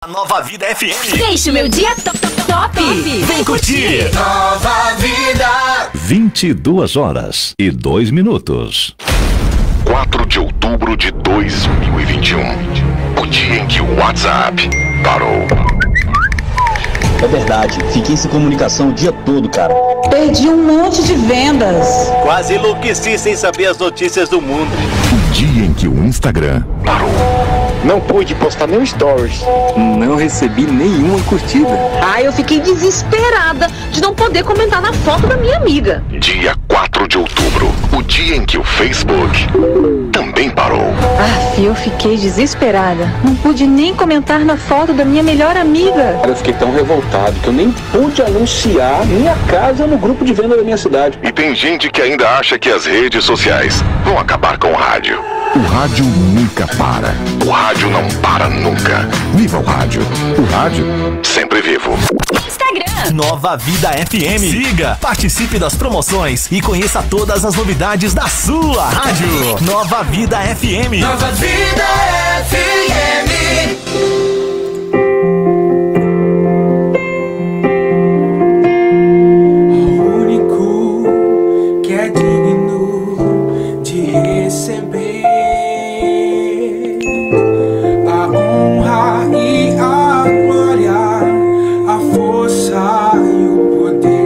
Nova Vida FM. Deixa o meu dia top. Vem curtir. Nova Vida. 22h02. 4 de outubro de 2021. O dia em que o WhatsApp parou. É verdade, fiquei sem comunicação o dia todo, cara. Perdi um monte de vendas. Quase enlouqueci sem saber as notícias do mundo. O dia em que o Instagram parou. Não pude postar nenhum stories. Não recebi nenhuma curtida. Eu fiquei desesperada de não poder comentar na foto da minha amiga. Dia 4 de outubro, o dia em que o Facebook também parou. Eu fiquei desesperada. Não pude nem comentar na foto da minha melhor amiga. Eu fiquei tão revoltado que eu nem pude anunciar minha casa no grupo de venda da minha cidade. E tem gente que ainda acha que as redes sociais vão acabar com o rádio. O rádio nunca para. O rádio não para nunca. Viva o rádio. O rádio sempre vivo. Instagram Nova Vida FM. Siga, participe das promoções e conheça todas as novidades da sua rádio. Nova Vida FM. Nova Vida FM. O único que é digno de receber a honra e a glória, a força e o poder,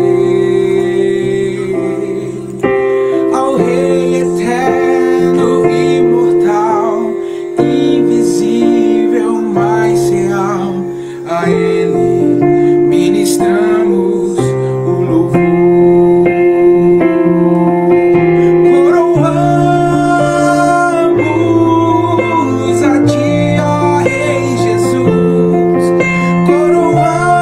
ao Rei eterno, imortal, invisível, mas real, a Ele ministramos o louvor. Coroamos a Ti, ó Rei Jesus. Coroamos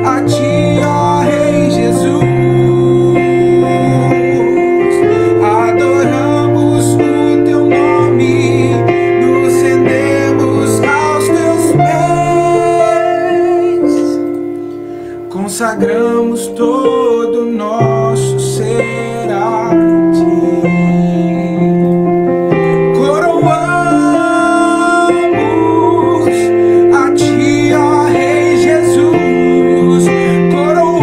a Ti, ó Rei Jesus. Adoramos o Teu nome, nos rendemos aos Teus pés, consagramos todo o nosso ser a Ti. Coroamos a Ti, ó Rei Jesus. Coroamos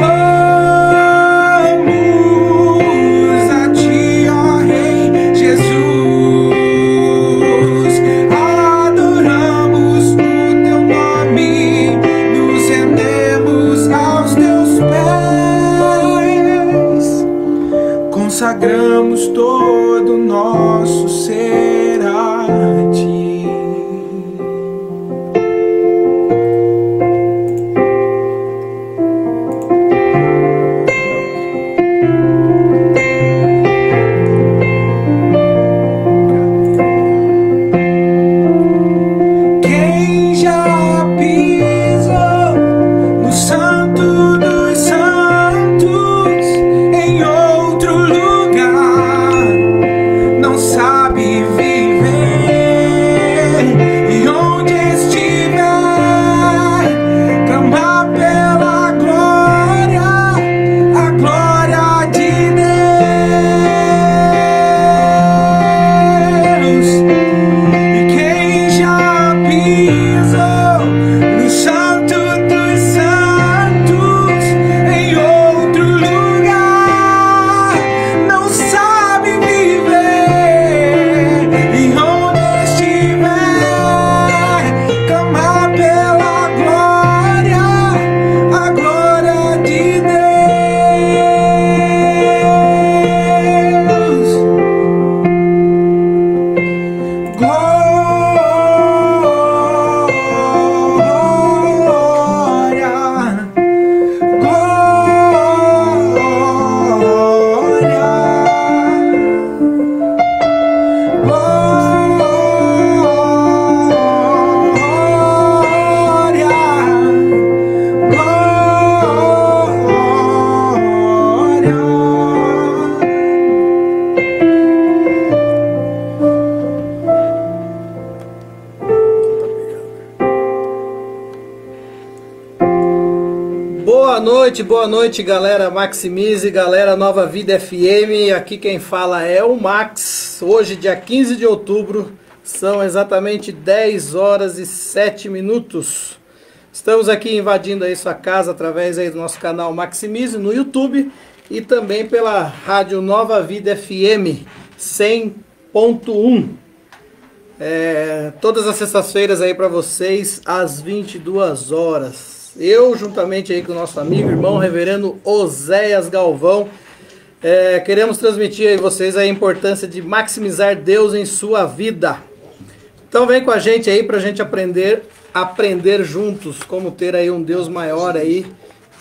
a Ti, ó Rei Jesus. Adoramos o Teu nome, nos rendemos aos Teus pés, consagramos todo o nosso ser a Ti. Quem já pisou no Santo dos Santos, em outro lugar, não sabe viver. E onde estiver, clamar pela glória, a glória de Deus. E quem já pisou no Santo dos Santos, em outro lugar, não sabe viver. E onde estiver, clamar pela glória, a glória de Deus. Glória, Boa noite, galera Maximize, galera Nova Vida FM. Aqui quem fala é o Max. Hoje, dia 15 de outubro, São exatamente 10 horas e 7 minutos. Estamos aqui invadindo aí sua casa através aí do nosso canal Maximize no YouTube e também pela Rádio Nova Vida FM 100.1. Todas as sextas-feiras aí para vocês às 22 horas. Eu, juntamente aí com o nosso amigo, irmão, reverendo Oséias Galvão, queremos transmitir aí vocês a importância de maximizar Deus em sua vida. Então vem com a gente aí pra gente aprender juntos como ter aí um Deus maior aí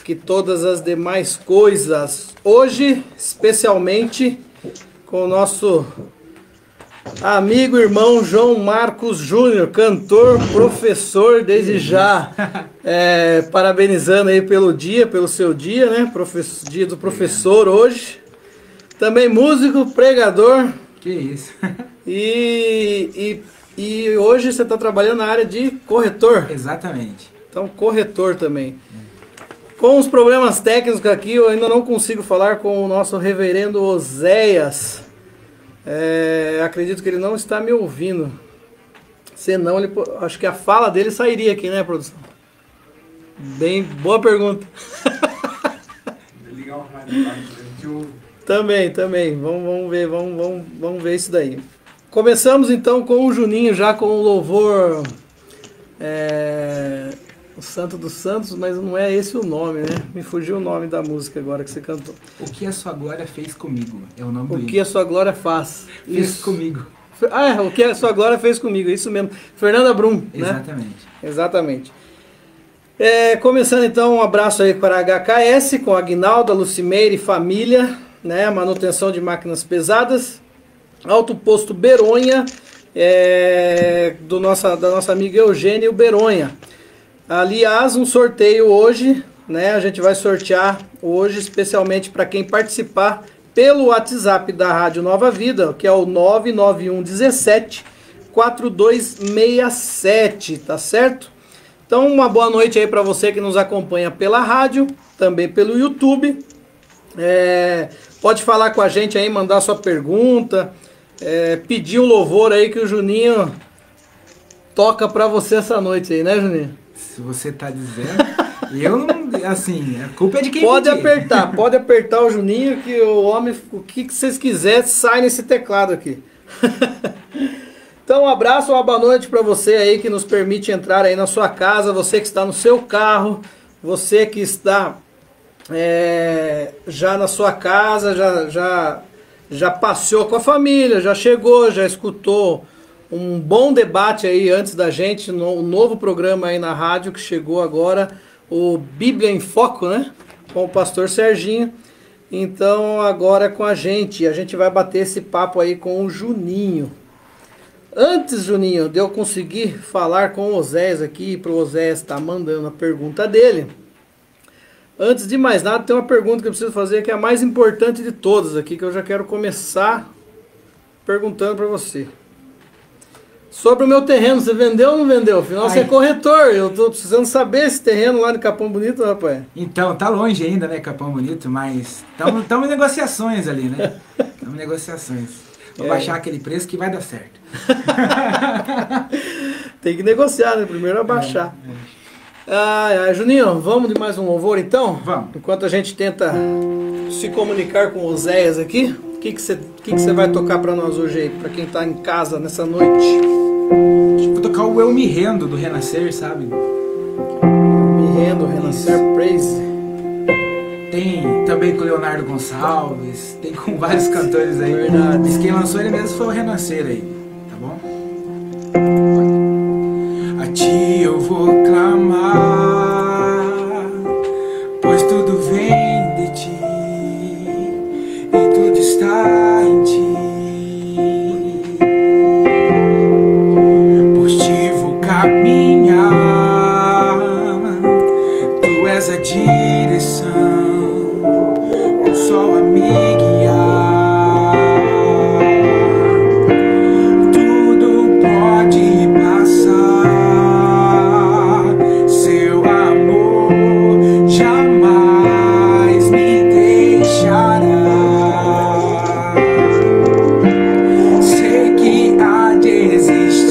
que todas as demais coisas. Hoje, especialmente com o nosso amigo, irmão João Marcos Júnior, cantor, professor, desde já, parabenizando aí pelo seu dia, né? Dia do professor hoje. Também músico, pregador. Que isso. E hoje você está trabalhando na área de corretor. Exatamente. Então, corretor também. Com os problemas técnicos aqui, eu ainda não consigo falar com o nosso reverendo Oséias. Acredito que ele não está me ouvindo. Senão, acho que a fala dele sairia aqui, né, produção? Bem, boa pergunta. Ligar o rádio. Também. Vamos ver isso daí. Começamos então com o Juninho, já com o louvor o Santo dos Santos, mas não é esse o nome, né? Me fugiu o nome da música agora que você cantou. O que a sua glória fez comigo, é o nome do hino. O que a sua glória fez comigo. O que a sua glória fez comigo, isso mesmo. Fernanda Brum, exatamente. Né? Exatamente. Começando então, um abraço aí para a HKS, com a Aguinalda, Lucimeire e família, né? Manutenção de máquinas pesadas. Alto Posto Beronha, da nossa amiga Eugênia Beronha. Aliás, um sorteio hoje, né? A gente vai sortear hoje, especialmente para quem participar pelo WhatsApp da Rádio Nova Vida, que é o 99117-4267, tá certo? Então, uma boa noite aí para você que nos acompanha pela rádio, também pelo YouTube. Pode falar com a gente aí, mandar sua pergunta. Pedir um louvor aí que o Juninho toca pra você essa noite aí, né, Juninho? Se você tá dizendo, eu não, assim, a culpa é de quem pode apertar o Juninho, que o homem, o que vocês quiserem, sai nesse teclado aqui. Então, um abraço, uma boa noite pra você aí que nos permite entrar aí na sua casa, você que está no seu carro, você que está já na sua casa, já passeou com a família, já chegou, já escutou um bom debate aí antes da gente, um novo programa aí na rádio que chegou agora, o Bíblia em Foco, né? Com o pastor Serginho. Então agora é com a gente vai bater esse papo aí com o Juninho. Antes, Juninho, de eu conseguir falar com o Oséias aqui, para o Oséias estar mandando a pergunta dele, antes de mais nada, tem uma pergunta que eu preciso fazer que é a mais importante de todas aqui, que eu já quero começar perguntando para você. Sobre o meu terreno, você vendeu ou não vendeu? Afinal, você é corretor, eu tô precisando saber esse terreno lá de Capão Bonito, rapaz. Então, tá longe ainda, né, Capão Bonito, mas estamos em negociações ali, né? Estamos em negociações. Vou baixar aquele preço que vai dar certo. Tem que negociar, né? Primeiro abaixar. Juninho, vamos de mais um louvor então? Vamos. Enquanto a gente tenta se comunicar com o Oséias aqui, o que você vai tocar pra nós hoje aí, pra quem tá em casa nessa noite? Vou tocar o Eu Me Rendo do Renascer, sabe? Me Rendo, Renascer, Praise. Tem também com o Leonardo Gonçalves, tem com vários cantores aí. Verdade. Diz que quem lançou ele mesmo foi o Renascer aí, tá bom? A ti eu vou clamar, pois tudo vem de ti e tudo está em ti. Por ti vou caminhar, tu és a direção, o sol a me guiar. Tudo pode passar, seu amor jamais me deixará. Sei que há de existir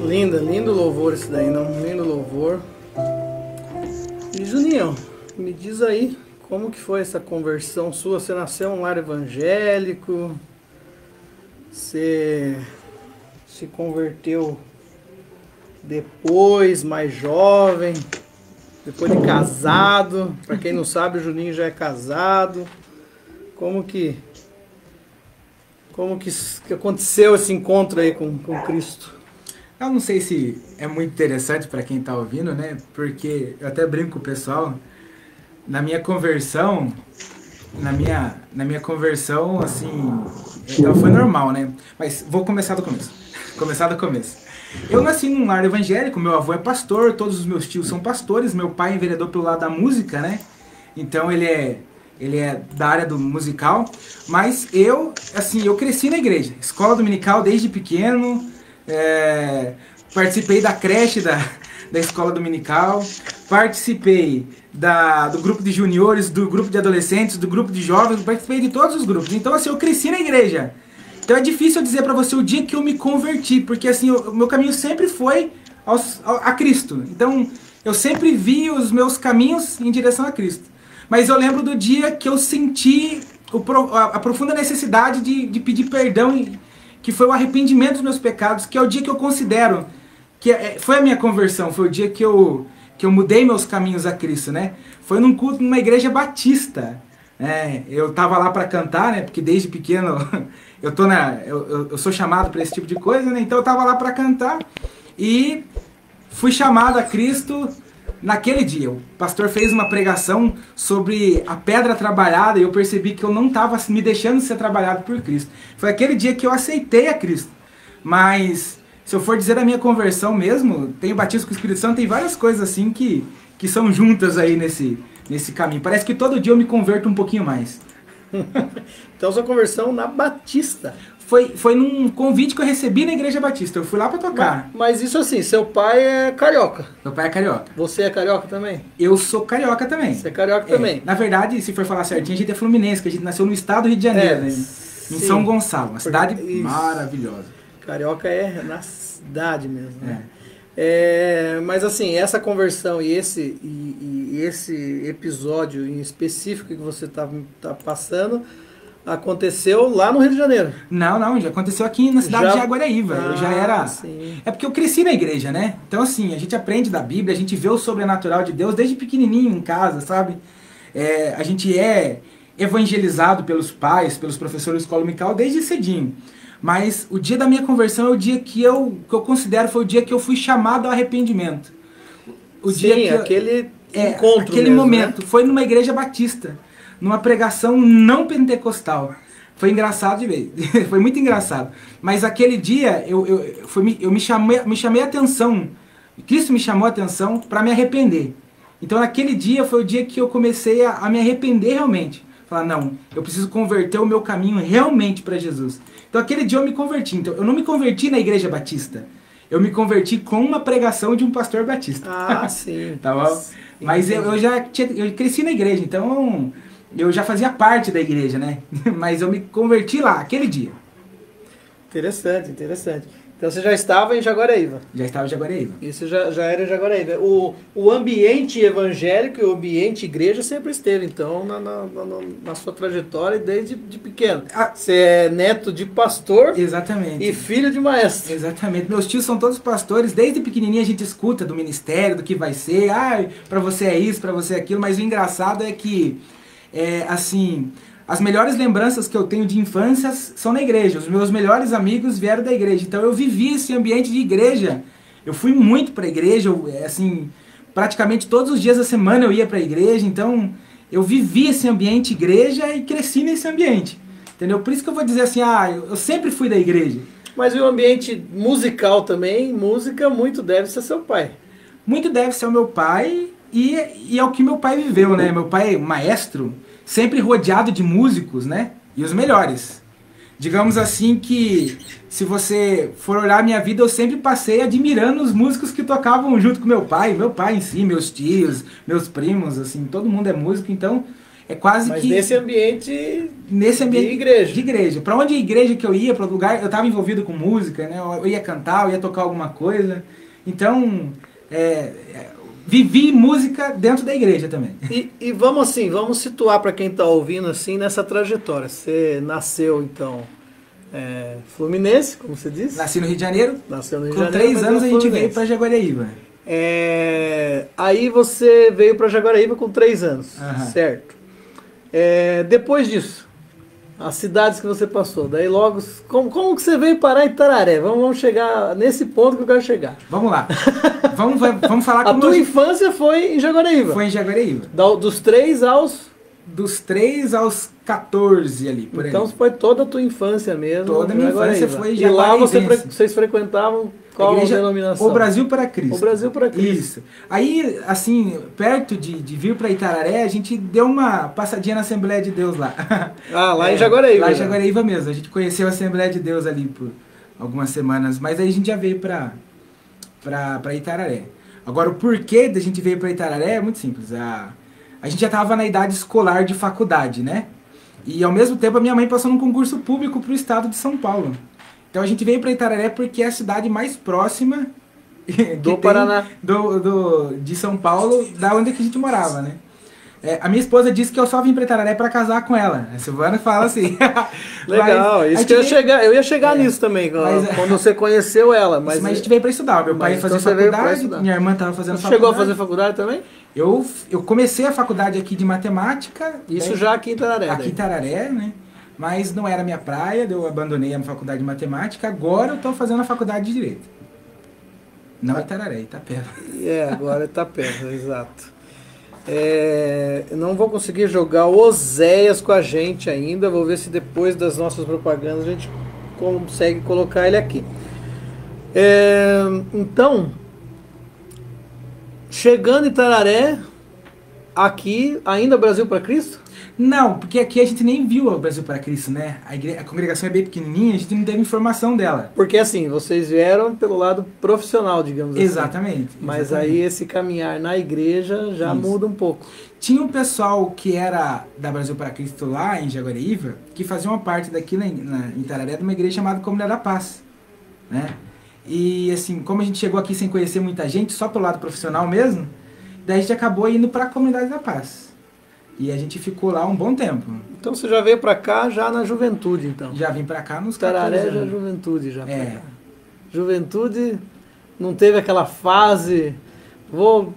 Lindo louvor esse daí, não? Lindo louvor. E Juninho, me diz aí, como que foi essa conversão sua? Você nasceu em um lar evangélico? Você se converteu depois, mais jovem? Depois de casado? Pra quem não sabe, o Juninho já é casado. Como que aconteceu esse encontro aí com Cristo? Eu não sei se é muito interessante para quem está ouvindo, né? Porque eu até brinco com o pessoal. Na minha conversão, assim, ela foi normal, né? Mas vou começar do começo. Eu nasci num lar evangélico, meu avô é pastor, todos os meus tios são pastores, meu pai é vereador pelo lado da música, né? Então ele é da área do musical, mas eu cresci na igreja, escola dominical desde pequeno, participei da creche da escola dominical, participei do grupo de juniores, do grupo de adolescentes, do grupo de jovens, participei de todos os grupos. Então assim, eu cresci na igreja. Então é difícil eu dizer para você o dia que eu me converti, porque assim, o meu caminho sempre foi a Cristo. Então eu sempre vi os meus caminhos em direção a Cristo. Mas eu lembro do dia que eu senti a profunda necessidade de pedir perdão, que foi o arrependimento dos meus pecados, que é o dia que eu considero que foi a minha conversão, foi o dia que eu mudei meus caminhos a Cristo, né? Foi num culto numa igreja batista. Eu tava lá para cantar, né? Porque desde pequeno eu sou chamado para esse tipo de coisa, né? Então eu tava lá para cantar e fui chamado a Cristo. Naquele dia, o pastor fez uma pregação sobre a pedra trabalhada e eu percebi que eu não estava me deixando ser trabalhado por Cristo. Foi aquele dia que eu aceitei a Cristo. Mas, se eu for dizer a minha conversão mesmo, tem o batismo com o Espírito Santo, tem várias coisas assim que são juntas aí nesse caminho. Parece que todo dia eu me converto um pouquinho mais. Então, sua conversão na Batista. Foi num convite que eu recebi na Igreja Batista. Eu fui lá pra tocar. Mas isso assim, seu pai é carioca. Meu pai é carioca. Você é carioca também? Eu sou carioca também. Você é carioca também. Na verdade, se for falar certinho, a gente é fluminense, que a gente nasceu no estado do Rio de Janeiro, né? Em São Gonçalo, uma cidade maravilhosa. Carioca é na cidade mesmo, né? Mas assim, essa conversão e esse episódio em específico que você tá passando aconteceu lá no Rio de Janeiro? Não, já aconteceu aqui na cidade de Jaguareíva. Eu já era... Sim. É porque eu cresci na igreja, né? Então assim, a gente aprende da Bíblia, a gente vê o sobrenatural de Deus desde pequenininho em casa, sabe? A gente é evangelizado pelos pais, pelos professores de escola dominical desde cedinho. Mas o dia da minha conversão é o dia que eu considero foi o dia que eu fui chamado ao arrependimento. Aquele encontro aquele mesmo, momento. Né? Foi numa igreja batista, numa pregação não pentecostal. Foi engraçado de ver, foi muito engraçado. Mas aquele dia eu me chamei a atenção, Cristo me chamou a atenção para me arrepender. Então naquele dia foi o dia que eu comecei a me arrepender realmente. Falar, não, eu preciso converter o meu caminho realmente para Jesus. Então aquele dia eu me converti. Então eu não me converti na igreja batista. Eu me converti com uma pregação de um pastor batista. Ah, sim. Tá bom? Sim, mas eu cresci na igreja, então eu já fazia parte da igreja, né? Mas eu me converti lá, aquele dia. Interessante. Então você já estava em Jaguareíva? Já estava em Jaguareíva. Isso já era em Jaguareíva. O ambiente evangélico e o ambiente igreja sempre esteve, então, na sua trajetória desde pequeno. Você é neto de pastor. Exatamente. E filho de maestro. Exatamente. Meus tios são todos pastores. Desde pequenininho a gente escuta do ministério, do que vai ser. Pra você é isso, pra você é aquilo. Mas o engraçado é que, assim... As melhores lembranças que eu tenho de infância são na igreja. Os meus melhores amigos vieram da igreja. Então eu vivi esse ambiente de igreja. Eu fui muito para a igreja. Assim, praticamente todos os dias da semana eu ia para a igreja. Então eu vivi esse ambiente igreja e cresci nesse ambiente. Entendeu? Por isso que eu vou dizer assim, eu sempre fui da igreja. Mas o ambiente musical também, música, muito deve ser seu pai. Muito deve ser o meu pai e é o que meu pai viveu, né? Meu pai, maestro... Sempre rodeado de músicos, né? E os melhores. Digamos assim que, se você for olhar a minha vida, eu sempre passei admirando os músicos que tocavam junto com meu pai em si, meus tios, meus primos, assim, todo mundo é músico, então É quase Mas que... nesse ambiente de igreja. Pra onde a igreja que eu ia, para o lugar, eu estava envolvido com música, né? Eu ia cantar, eu ia tocar alguma coisa. Então, vivi música dentro da igreja também. E vamos situar para quem está ouvindo assim nessa trajetória. Você nasceu então Fluminense, como você disse? Nasci no Rio de Janeiro. Nasceu no Rio de Janeiro. Com 3 anos a gente veio para Jaguareíba. Aí você veio para Jaguareíba com 3 anos, certo? Depois disso, as cidades que você passou, daí logo, como que você veio parar em Itararé? Vamos chegar nesse ponto que eu quero chegar. Vamos lá. vamos falar como... A tua infância foi em Jaguareíba? Foi em Jaguareíba. Dos 3 aos... Dos 3 aos 14 ali, por aí. Então foi toda a tua infância mesmo. Toda a minha infância foi E lá vocês frequentavam qual a denominação? O Brasil para Cristo. O Brasil para Cristo. Isso. Aí, assim, perto de vir para Itararé, a gente deu uma passadinha na Assembleia de Deus lá. Lá em Jaguareíba. Lá em Jaguareíba mesmo. A gente conheceu a Assembleia de Deus ali por algumas semanas, mas aí a gente já veio para Itararé. Agora, o porquê da gente veio para Itararé é muito simples. A gente já estava na idade escolar de faculdade, né? E ao mesmo tempo a minha mãe passou num concurso público para o estado de São Paulo. Então a gente veio para Itararé porque é a cidade mais próxima do Paraná, de São Paulo, da onde que a gente morava, né? A minha esposa disse que eu só vim para Itararé para casar com ela. A Silvana fala assim. Legal, isso que eu ia chegar nisso também, quando você conheceu ela. Mas a gente veio para estudar. Meu pai fazia faculdade, minha irmã estava fazendo faculdade. Chegou a fazer faculdade também? Eu comecei a faculdade aqui de matemática. Isso já aqui em Itararé. Aqui em Itararé, né? Mas não era minha praia, eu abandonei a faculdade de matemática. Agora eu estou fazendo a faculdade de Direito. Não Itararé, Itapeva. Agora Itapeva, exato. Eu não vou conseguir jogar o Oséias com a gente ainda. Vou ver se depois das nossas propagandas a gente consegue colocar ele aqui. Então, chegando em Itararé, aqui ainda Brasil para Cristo? Não, porque aqui a gente nem viu o Brasil para Cristo, né? A congregação é bem pequenininha, a gente não teve informação dela. Porque assim, vocês vieram pelo lado profissional, digamos assim. Exatamente. Mas aí esse caminhar na igreja já muda um pouco. Tinha um pessoal que era da Brasil para Cristo lá em Jaguareíba, que fazia uma parte daqui em Itararé de uma igreja chamada Comunidade da Paz, né? E assim, como a gente chegou aqui sem conhecer muita gente, só pelo lado profissional mesmo, daí a gente acabou indo para a Comunidade da Paz. E a gente ficou lá um bom tempo. Então você já veio pra cá já na juventude, então? Já vim pra cá nos Itararé já juventude, já. Juventude não teve aquela fase, vou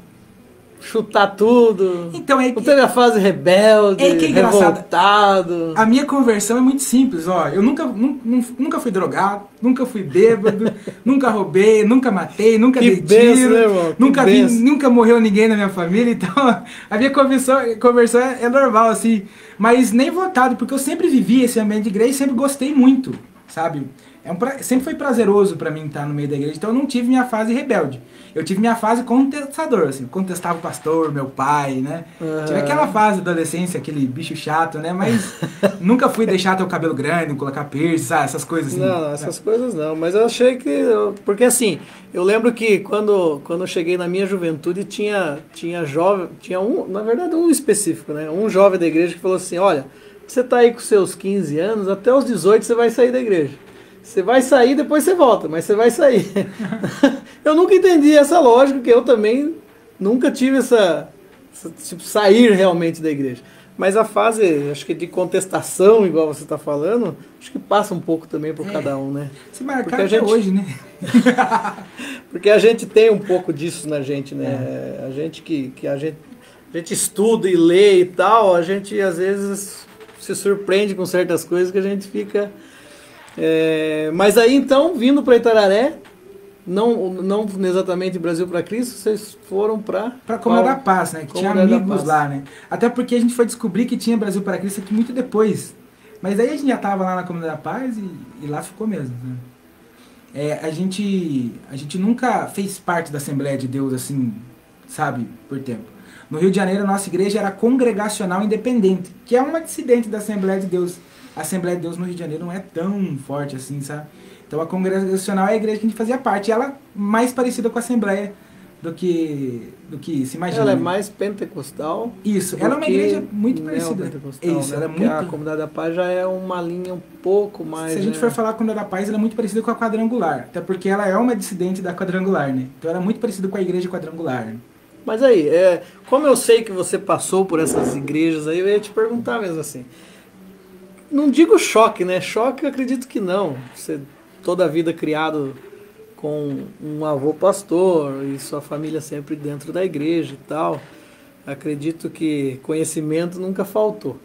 chutar tudo. Então não teve a fase rebelde, revoltado. A minha conversão é muito simples, ó. Eu nunca fui drogado, nunca fui bêbado, nunca roubei, nunca matei, nunca dei tiro, né, nunca morreu ninguém na minha família. Então, a minha conversão é normal, assim. Mas nem votado, porque eu sempre vivi esse ambiente de igreja e sempre gostei muito, sabe? Sempre foi prazeroso pra mim estar no meio da igreja, então eu não tive minha fase rebelde. Eu tive minha fase contestador, assim, contestava o pastor, meu pai, né? Tive aquela fase da adolescência, aquele bicho chato, né? Mas nunca fui deixar ter o cabelo grande, colocar piercing, sabe? Essas coisas assim. Não, essas coisas não, mas eu achei que... Porque assim, eu lembro que quando eu cheguei na minha juventude tinha na verdade um específico, né? Um jovem da igreja que falou assim, olha, você tá aí com seus 15 anos, até os 18 você vai sair da igreja. Você vai sair, depois você volta, mas você vai sair. Eu nunca entendi essa lógica, que eu também nunca tive tipo, sair realmente da igreja. Mas a fase, acho que de contestação, igual você está falando, acho que passa um pouco também por cada um, né? Se marcar até hoje, né? Porque a gente tem um pouco disso na gente, né? A gente a gente estuda e lê e tal, a gente às vezes se surpreende com certas coisas que a gente fica... mas aí então, vindo para Itararé, não exatamente Brasil para Cristo, vocês foram para a Comunidade da Paz, né? Que tinha amigos lá, né? Até porque a gente foi descobrir que tinha Brasil para Cristo aqui muito depois. Mas aí a gente já estava lá na Comunidade da Paz e lá ficou mesmo, né? A gente nunca fez parte da Assembleia de Deus assim, sabe, por tempo. No Rio de Janeiro, a nossa igreja era congregacional independente, que é uma dissidente da Assembleia de Deus. A Assembleia de Deus no Rio de Janeiro não é tão forte assim, sabe? Então a congregacional é a igreja que a gente fazia parte. E ela mais parecida com a Assembleia do que se imagina. Ela é mais pentecostal. Isso, ela é uma igreja muito parecida. Isso, né? Ela é muito... A Comunidade da Paz já é uma linha um pouco mais... Se a gente for falar a Comunidade da Paz, ela é muito parecida com a Quadrangular. Até porque ela é uma dissidente da Quadrangular, né? Então ela é muito parecida com a igreja Quadrangular. Né? Mas aí, como eu sei que você passou por essas igrejas aí, eu ia te perguntar mesmo assim. Não digo choque, né? Choque eu acredito que não. Você toda a vida criado com um avô pastor e sua família sempre dentro da igreja e tal. Acredito que conhecimento nunca faltou.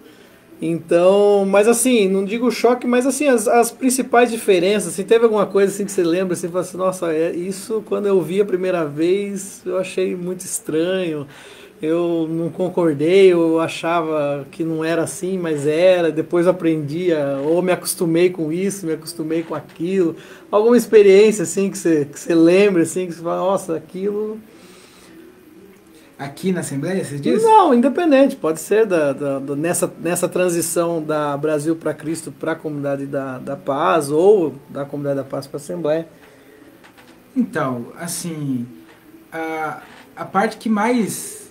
Então, mas assim, não digo choque, mas assim, as principais diferenças, assim, teve alguma coisa assim que você lembra, assim, fala assim, nossa, isso quando eu vi a primeira vez, eu achei muito estranho, eu não concordei, eu achava que não era assim, mas era, depois aprendi, ou me acostumei com isso, me acostumei com aquilo. Alguma experiência assim que você lembra, assim, que você fala, nossa, aquilo... Aqui na Assembleia, você diz? Não, independente, pode ser nessa transição da Brasil para Cristo para a Comunidade da Paz, ou da Comunidade da Paz para a Assembleia. Então, assim, a parte que mais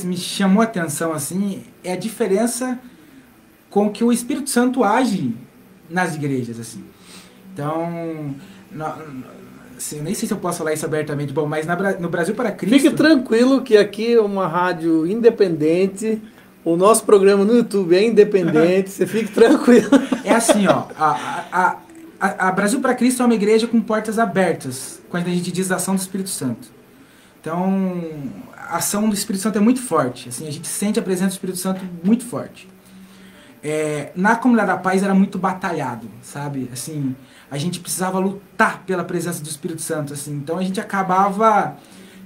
me chamou a atenção, assim, é a diferença com que o Espírito Santo age nas igrejas, assim. Então, eu nem sei se eu posso falar isso abertamente, bom, mas no Brasil para Cristo... Fique tranquilo que aqui é uma rádio independente, o nosso programa no YouTube é independente, você fique tranquilo. É assim, ó, a Brasil para Cristo é uma igreja com portas abertas, quando a gente diz a ação do Espírito Santo. Então, a ação do Espírito Santo é muito forte, assim, a gente sente a presença do Espírito Santo muito forte. Na Comunidade da Paz era muito batalhado, sabe? Assim, a gente precisava lutar pela presença do Espírito Santo, assim. Então a gente acabava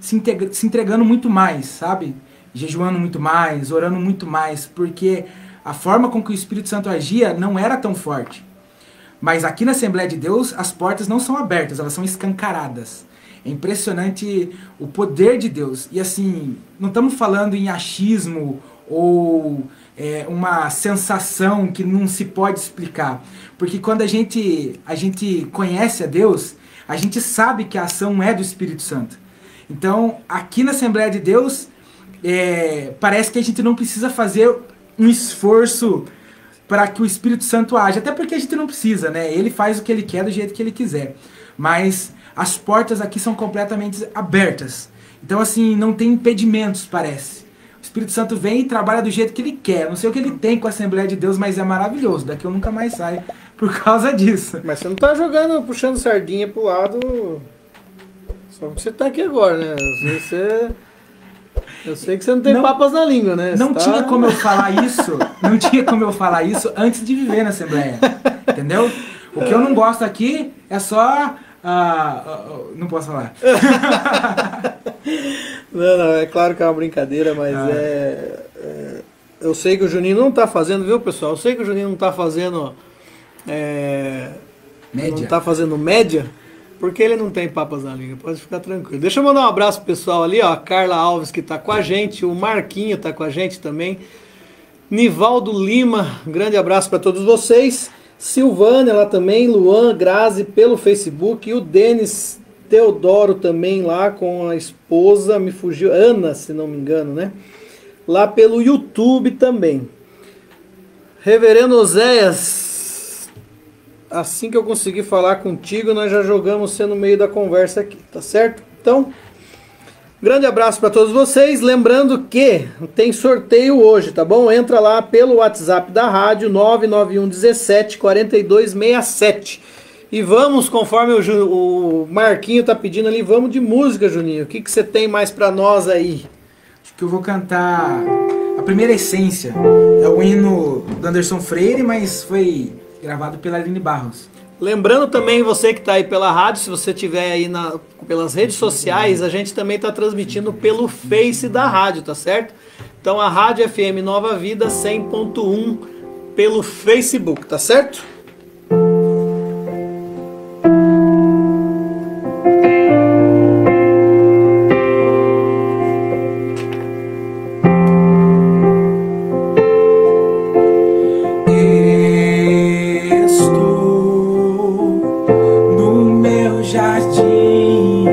se entregando muito mais, sabe? Jejuando muito mais, orando muito mais, porque a forma com que o Espírito Santo agia não era tão forte. Mas aqui na Assembleia de Deus, as portas não são abertas, elas são escancaradas. É impressionante o poder de Deus. E assim, não estamos falando em achismo ou uma sensação que não se pode explicar. Porque quando a gente conhece a Deus, a gente sabe que a ação é do Espírito Santo. Então, aqui na Assembleia de Deus, parece que a gente não precisa fazer um esforço para que o Espírito Santo age. Até porque a gente não precisa, né? Ele faz o que ele quer do jeito que ele quiser. Mas as portas aqui são completamente abertas. Então, assim, não tem impedimentos, parece. O Espírito Santo vem e trabalha do jeito que ele quer. Não sei o que ele tem com a Assembleia de Deus, mas é maravilhoso. Daqui eu nunca mais saio por causa disso. Mas você não tá puxando sardinha pro lado só porque você tá aqui agora, né? Eu sei que você não tem papas na língua, né? Não tinha como eu falar isso. Não tinha como eu falar isso antes de viver na Assembleia. Entendeu? O que eu não gosto aqui é só... não posso falar. Não, é claro que é uma brincadeira, mas eu sei que o Juninho não tá fazendo, viu, pessoal? Eu sei que o Juninho não tá fazendo média. Não tá fazendo média, porque ele não tem papas na língua, pode ficar tranquilo. Deixa eu mandar um abraço pro pessoal ali, ó, a Carla Alves que tá com a gente, o Marquinho tá com a gente também, Nivaldo Lima, um grande abraço para todos vocês. Silvânia lá também, Luan, Grazi pelo Facebook, e o Denis Teodoro também lá com a esposa, me fugiu, Ana, se não me engano, né? Lá pelo YouTube também. Reverendo Oséias, assim que eu conseguir falar contigo, nós já jogamos você no meio da conversa aqui, tá certo? Então, grande abraço para todos vocês, lembrando que tem sorteio hoje, tá bom? Entra lá pelo WhatsApp da rádio, 991 17 4267. E vamos, conforme o Marquinho tá pedindo ali, vamos de música, Juninho. O que você tem mais para nós aí? Acho que eu vou cantar a primeira essência. É o hino do Anderson Freire, mas foi gravado pela Aline Barros. Lembrando também, você que está aí pela rádio, se você estiver aí pelas redes sociais, a gente também está transmitindo pelo Face da rádio, tá certo? Então a Rádio FM Nova Vida 100.1 pelo Facebook, tá certo? Jardim,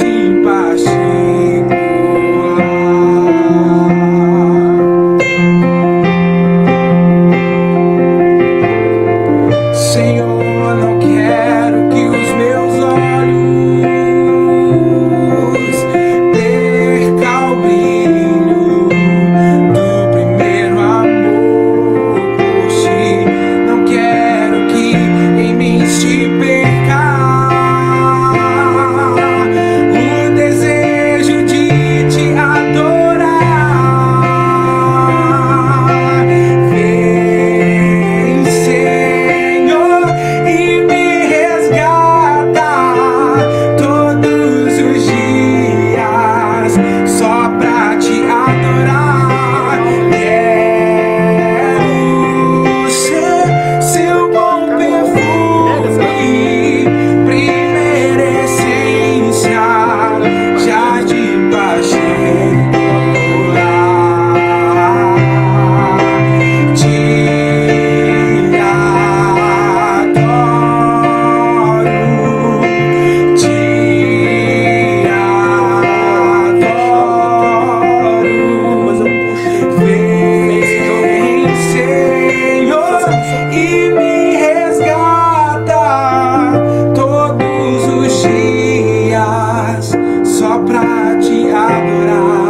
jardim particular. Senhor, não quero que os meus olhos percam o brilho do primeiro amor por ti. Não quero que em mim se perca o desejo de te adorar. Vem, Senhor, e me resgata todos os dias só pra te adorar. Quero ser seu bom perfume, primeira essência, jardim particular. Te adoro, vem, Senhor, e me resgata todos os dias só pra te adorar.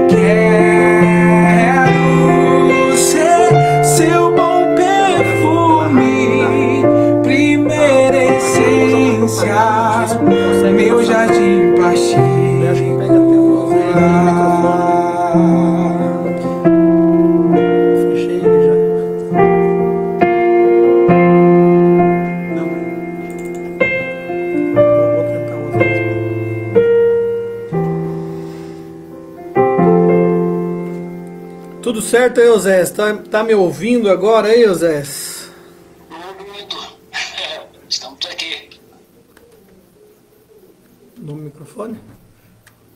Quero ser seu bom perfume, primeira essência, meu jardim particular. Fechei ele já. Não. Vou tentar outra vez. Tudo certo aí, Osés? Tá me ouvindo agora aí, Osés? Estamos aqui. No microfone?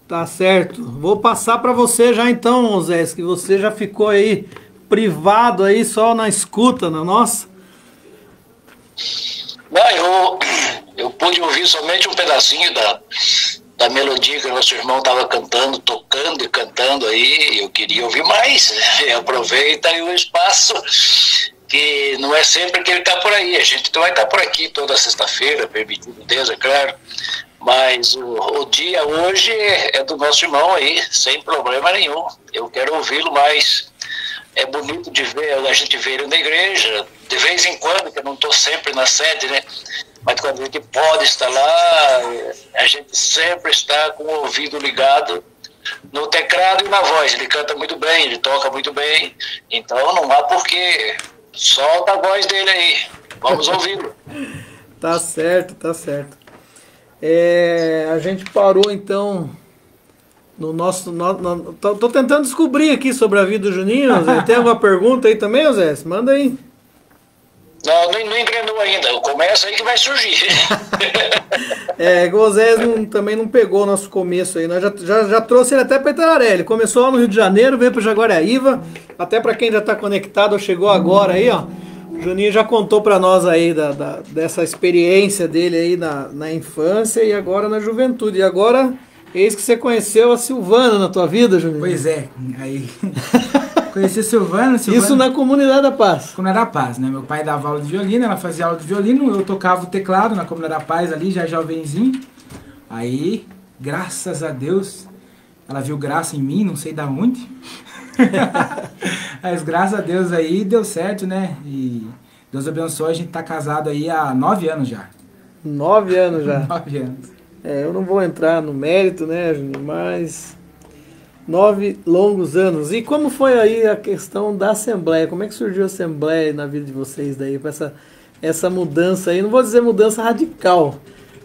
Tá certo. Vou passar para você já então, Osés, que você já ficou aí privado aí só na escuta, na nossa. Não, eu pude ouvir somente um pedacinho da melodia que o nosso irmão estava cantando, tocando e cantando aí. Eu queria ouvir mais, né? Aproveita aí o espaço, que não é sempre que ele está por aí. A gente vai estar por aqui toda sexta-feira, permitido Deus, é claro. Mas o dia hoje é do nosso irmão aí, sem problema nenhum. Eu quero ouvi-lo mais. É bonito de ver, a gente vê ele na igreja, de vez em quando, que eu não estou sempre na sede, né? Mas quando a gente pode estar lá, a gente sempre está com o ouvido ligado no teclado e na voz. Ele canta muito bem, ele toca muito bem, então não há porquê. Solta a voz dele aí, vamos ouvi-lo. Tá certo, tá certo. A gente parou então no nosso... Tô tentando descobrir aqui sobre a vida do Juninho. Zé. Tem alguma pergunta aí também, Zé? Manda aí. Não engrenou ainda, começa aí que vai surgir. O Zé também não pegou o nosso começo aí. Nós já trouxe ele até para Itararé. Ele começou lá no Rio de Janeiro, veio para Jaguariaíva. Até para quem já está conectado, chegou agora aí, ó. O Juninho já contou para nós aí dessa experiência dele aí na infância e agora na juventude. E agora, eis que você conheceu a Silvana na tua vida, Juninho. Pois é, aí... Conheci a Silvana. Isso na Comunidade da Paz. Comunidade da Paz, né? Meu pai dava aula de violino, ela fazia aula de violino, eu tocava o teclado na Comunidade da Paz ali, já jovenzinho. Aí, graças a Deus, ela viu graça em mim, não sei da onde. Mas graças a Deus aí deu certo, né? E Deus abençoe, a gente tá casado aí há 9 anos já. 9 anos já? 9 anos. Eu não vou entrar no mérito, né, Juninho, mas 9 longos anos. E como foi aí a questão da Assembleia? Como é que surgiu a Assembleia na vida de vocês daí? Com essa mudança aí, não vou dizer mudança radical,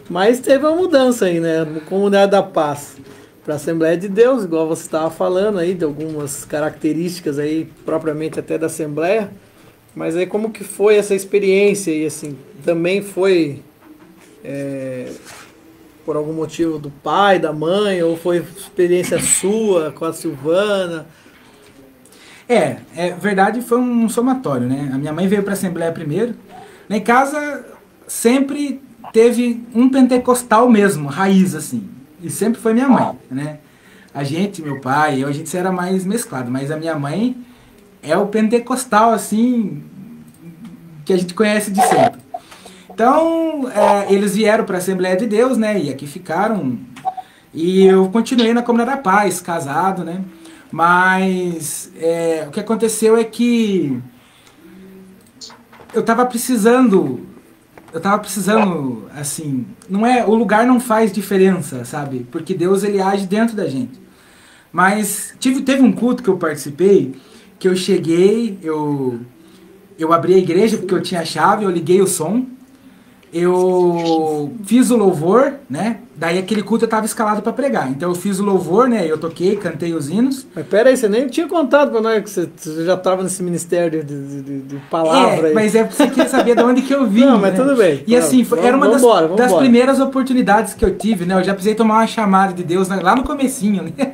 mas teve uma mudança aí, né? Na Comunidade da Paz para a Assembleia de Deus, igual você estava falando aí, de algumas características aí, propriamente até da Assembleia. Mas aí como que foi essa experiência? E assim, também foi por algum motivo do pai, da mãe, ou foi experiência sua com a Silvana? Verdade, foi um somatório, né? A minha mãe veio para a Assembleia primeiro. Lá em casa sempre teve um pentecostal mesmo, raiz assim. E sempre foi minha mãe, né? A gente, meu pai, a gente era mais mesclado, mas a minha mãe é o pentecostal, assim, que a gente conhece de sempre. Então, eles vieram para a Assembleia de Deus, né? E aqui ficaram. E eu continuei na Comunidade da Paz, casado, né? Mas o que aconteceu é que eu tava precisando, assim, o lugar não faz diferença, sabe? Porque Deus, ele age dentro da gente. Mas teve um culto que eu participei, que eu cheguei, eu abri a igreja porque eu tinha a chave, eu liguei o som, eu fiz o louvor, né? Daí aquele culto eu tava escalado para pregar. Então eu fiz o louvor, né? Eu toquei, cantei os hinos. Mas pera aí, você nem tinha contado pra nós que você já tava nesse ministério de palavra aí. Mas você queria saber de onde que eu vim. Não, mas tudo bem. E assim, era uma das primeiras oportunidades que eu tive, né? Eu já precisei tomar uma chamada de Deus lá no comecinho, né?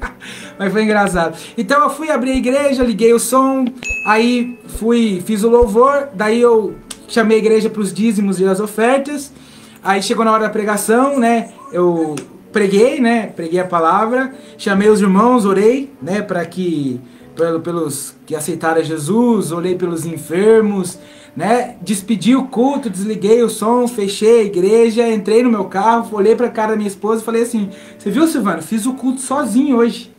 Mas foi engraçado. Então eu fui abrir a igreja, liguei o som, aí fiz o louvor, daí eu chamei a igreja para os dízimos e as ofertas. Aí chegou na hora da pregação, né? Eu preguei, né? Preguei a palavra, chamei os irmãos, orei, né? Para que pelos que aceitaram Jesus, orei pelos enfermos, né? Despedi o culto, desliguei o som, fechei a igreja, entrei no meu carro, olhei para a cara da minha esposa e falei assim: "Você viu, Silvano? Fiz o culto sozinho hoje."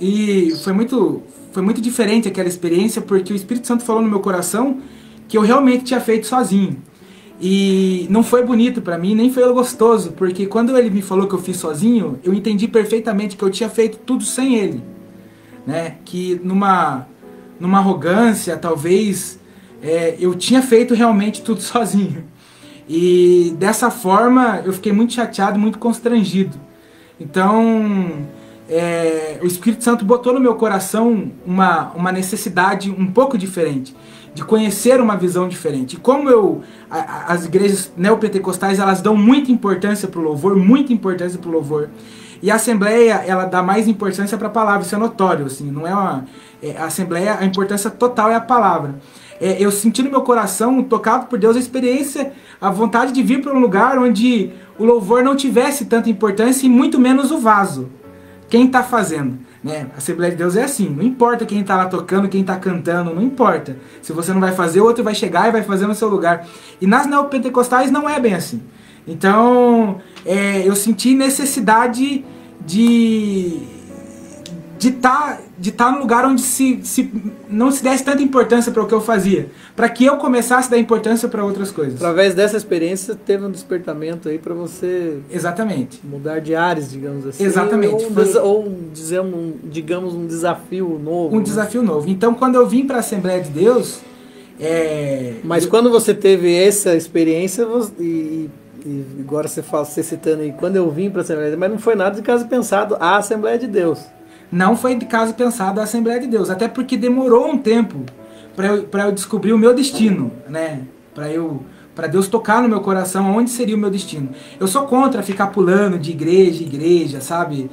E foi muito diferente aquela experiência, porque o Espírito Santo falou no meu coração que eu realmente tinha feito sozinho. E não foi bonito pra mim, nem foi gostoso, porque quando ele me falou que eu fiz sozinho, eu entendi perfeitamente que eu tinha feito tudo sem ele, né? Que numa arrogância, talvez, eu tinha feito realmente tudo sozinho. E dessa forma eu fiquei muito chateado, muito constrangido. Então, o Espírito Santo botou no meu coração uma necessidade um pouco diferente, de conhecer uma visão diferente. E como as igrejas neopentecostais, elas dão muita importância para o louvor, e a Assembleia, ela dá mais importância para a palavra, isso é notório, assim, não é a Assembleia, a importância total é a palavra. Eu senti no meu coração, tocado por Deus, a experiência, a vontade de vir para um lugar onde o louvor não tivesse tanta importância e muito menos o vaso. Quem está fazendo, né? A Assembleia de Deus é assim, não importa quem está lá tocando, quem está cantando, não importa. Se você não vai fazer, o outro vai chegar e vai fazer no seu lugar. E nas neopentecostais não é bem assim. Então, eu senti necessidade de estar no lugar onde não se desse tanta importância para o que eu fazia, para que eu começasse a dar importância para outras coisas. Através dessa experiência teve um despertamento aí para você, exatamente, mudar de ares, digamos assim. Exatamente. Digamos um desafio novo. Um desafio novo. Então, quando eu vim para a Assembleia de Deus, mas quando você teve essa experiência e agora você citando aí, quando eu vim para a Assembleia de Deus, mas não foi nada de caso pensado a Assembleia de Deus. Não foi de caso pensado a Assembleia de Deus, até porque demorou um tempo para eu descobrir o meu destino, né? Para Deus tocar no meu coração onde seria o meu destino. Eu sou contra ficar pulando de igreja em igreja, sabe?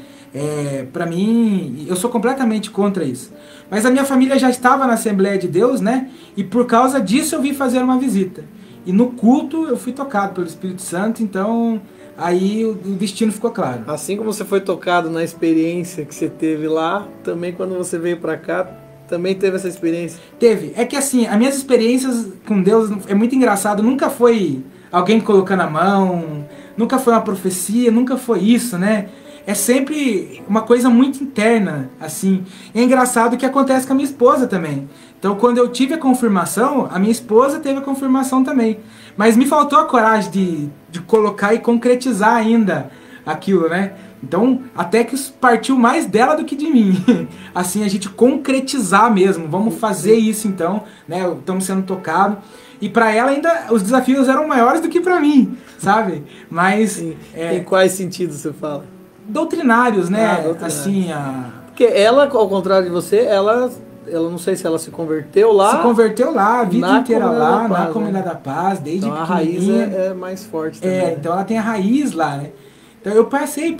Para mim, eu sou completamente contra isso. Mas a minha família já estava na Assembleia de Deus, né? E por causa disso eu vim fazer uma visita. E no culto eu fui tocado pelo Espírito Santo, então aí o destino ficou claro. Assim como você foi tocado na experiência que você teve lá, também quando você veio para cá, também teve essa experiência? Teve. É que assim, as minhas experiências com Deus é muito engraçado. Nunca foi alguém colocando a mão, nunca foi uma profecia, nunca foi isso, né? É sempre uma coisa muito interna, assim. E é engraçado que acontece com a minha esposa também. Então, quando eu tive a confirmação, a minha esposa teve a confirmação também. Mas me faltou a coragem de colocar e concretizar ainda aquilo, né? Então, até que partiu mais dela do que de mim. Assim, a gente concretizar mesmo. Vamos fazer isso então, né? Estamos sendo tocados. E para ela ainda os desafios eram maiores do que para mim, sabe? Mas... Em quais sentidos você fala? Doutrinários, né? Doutrinários. Assim, Porque ela, ao contrário de você, ela não sei se ela se converteu lá. Se converteu lá, a vida inteira lá, na Comunidade da Paz, desde então, a raiz é mais forte também. Então ela tem a raiz lá, né? Então eu passei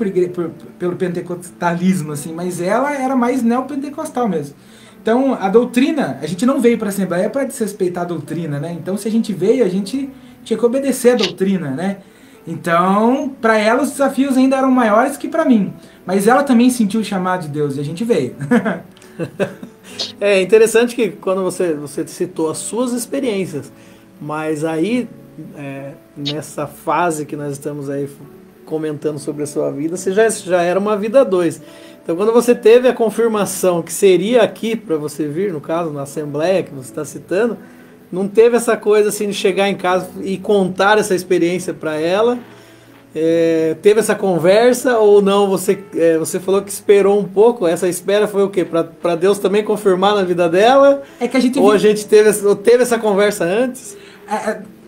pelo pentecostalismo, assim, mas ela era mais neopentecostal mesmo. Então a doutrina, a gente não veio para a Assembleia para desrespeitar a doutrina, né? Então se a gente veio, a gente tinha que obedecer a doutrina, né? Então, para ela os desafios ainda eram maiores que para mim. Mas ela também sentiu o chamado de Deus e a gente veio. É interessante que quando você citou as suas experiências, mas aí, nessa fase que nós estamos aí comentando sobre a sua vida, você já era uma vida 2. Então, quando você teve a confirmação que seria aqui para você vir, no caso, na Assembleia que você está citando, não teve essa coisa assim de chegar em casa e contar essa experiência para ela? Teve essa conversa ou não? Você falou que esperou um pouco. Essa espera foi o quê? Para Deus também confirmar na vida dela? É que a gente a gente teve essa conversa antes?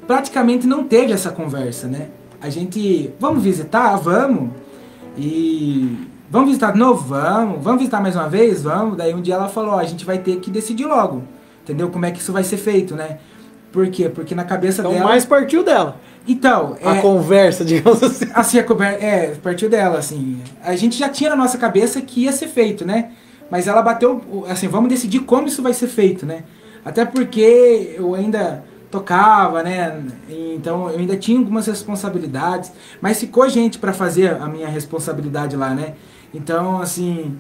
Praticamente não teve essa conversa, né? A gente, vamos visitar? Vamos. E vamos visitar de novo? Vamos visitar mais uma vez? Vamos. Daí um dia ela falou, a gente vai ter que decidir logo. Entendeu? Como é que isso vai ser feito, né? Por quê? Porque na cabeça dela... Então mais partiu dela. Então... A conversa, digamos assim. Assim, partiu dela, assim. A gente já tinha na nossa cabeça que ia ser feito, né? Mas ela bateu, assim, vamos decidir como isso vai ser feito, né? Até porque eu ainda tocava, né? Então eu ainda tinha algumas responsabilidades. Mas ficou gente para fazer a minha responsabilidade lá, né? Então, assim...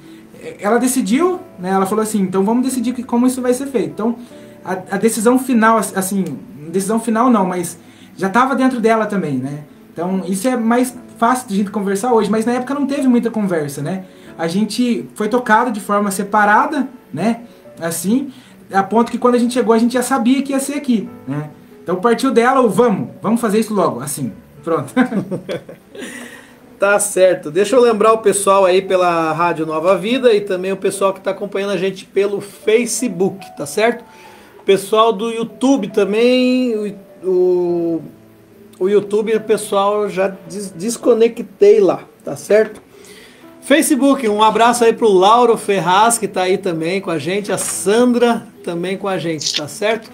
Ela decidiu, né? Ela falou assim, então vamos decidir como isso vai ser feito. Então, a decisão final, assim, decisão final não, mas já estava dentro dela também, né? Então, isso é mais fácil de a gente conversar hoje, mas na época não teve muita conversa, né? A gente foi tocado de forma separada, né? Assim, a ponto que quando a gente chegou, a gente já sabia que ia ser aqui, né? Então, partiu dela o vamos fazer isso logo, assim, pronto. Tá certo. Deixa eu lembrar o pessoal aí pela Rádio Nova Vida e também o pessoal que está acompanhando a gente pelo Facebook, tá certo? O pessoal do YouTube também, o YouTube, o pessoal já desconectei lá, tá certo? Facebook, um abraço aí pro Lauro Ferraz, que tá aí também com a gente, a Sandra também com a gente, tá certo?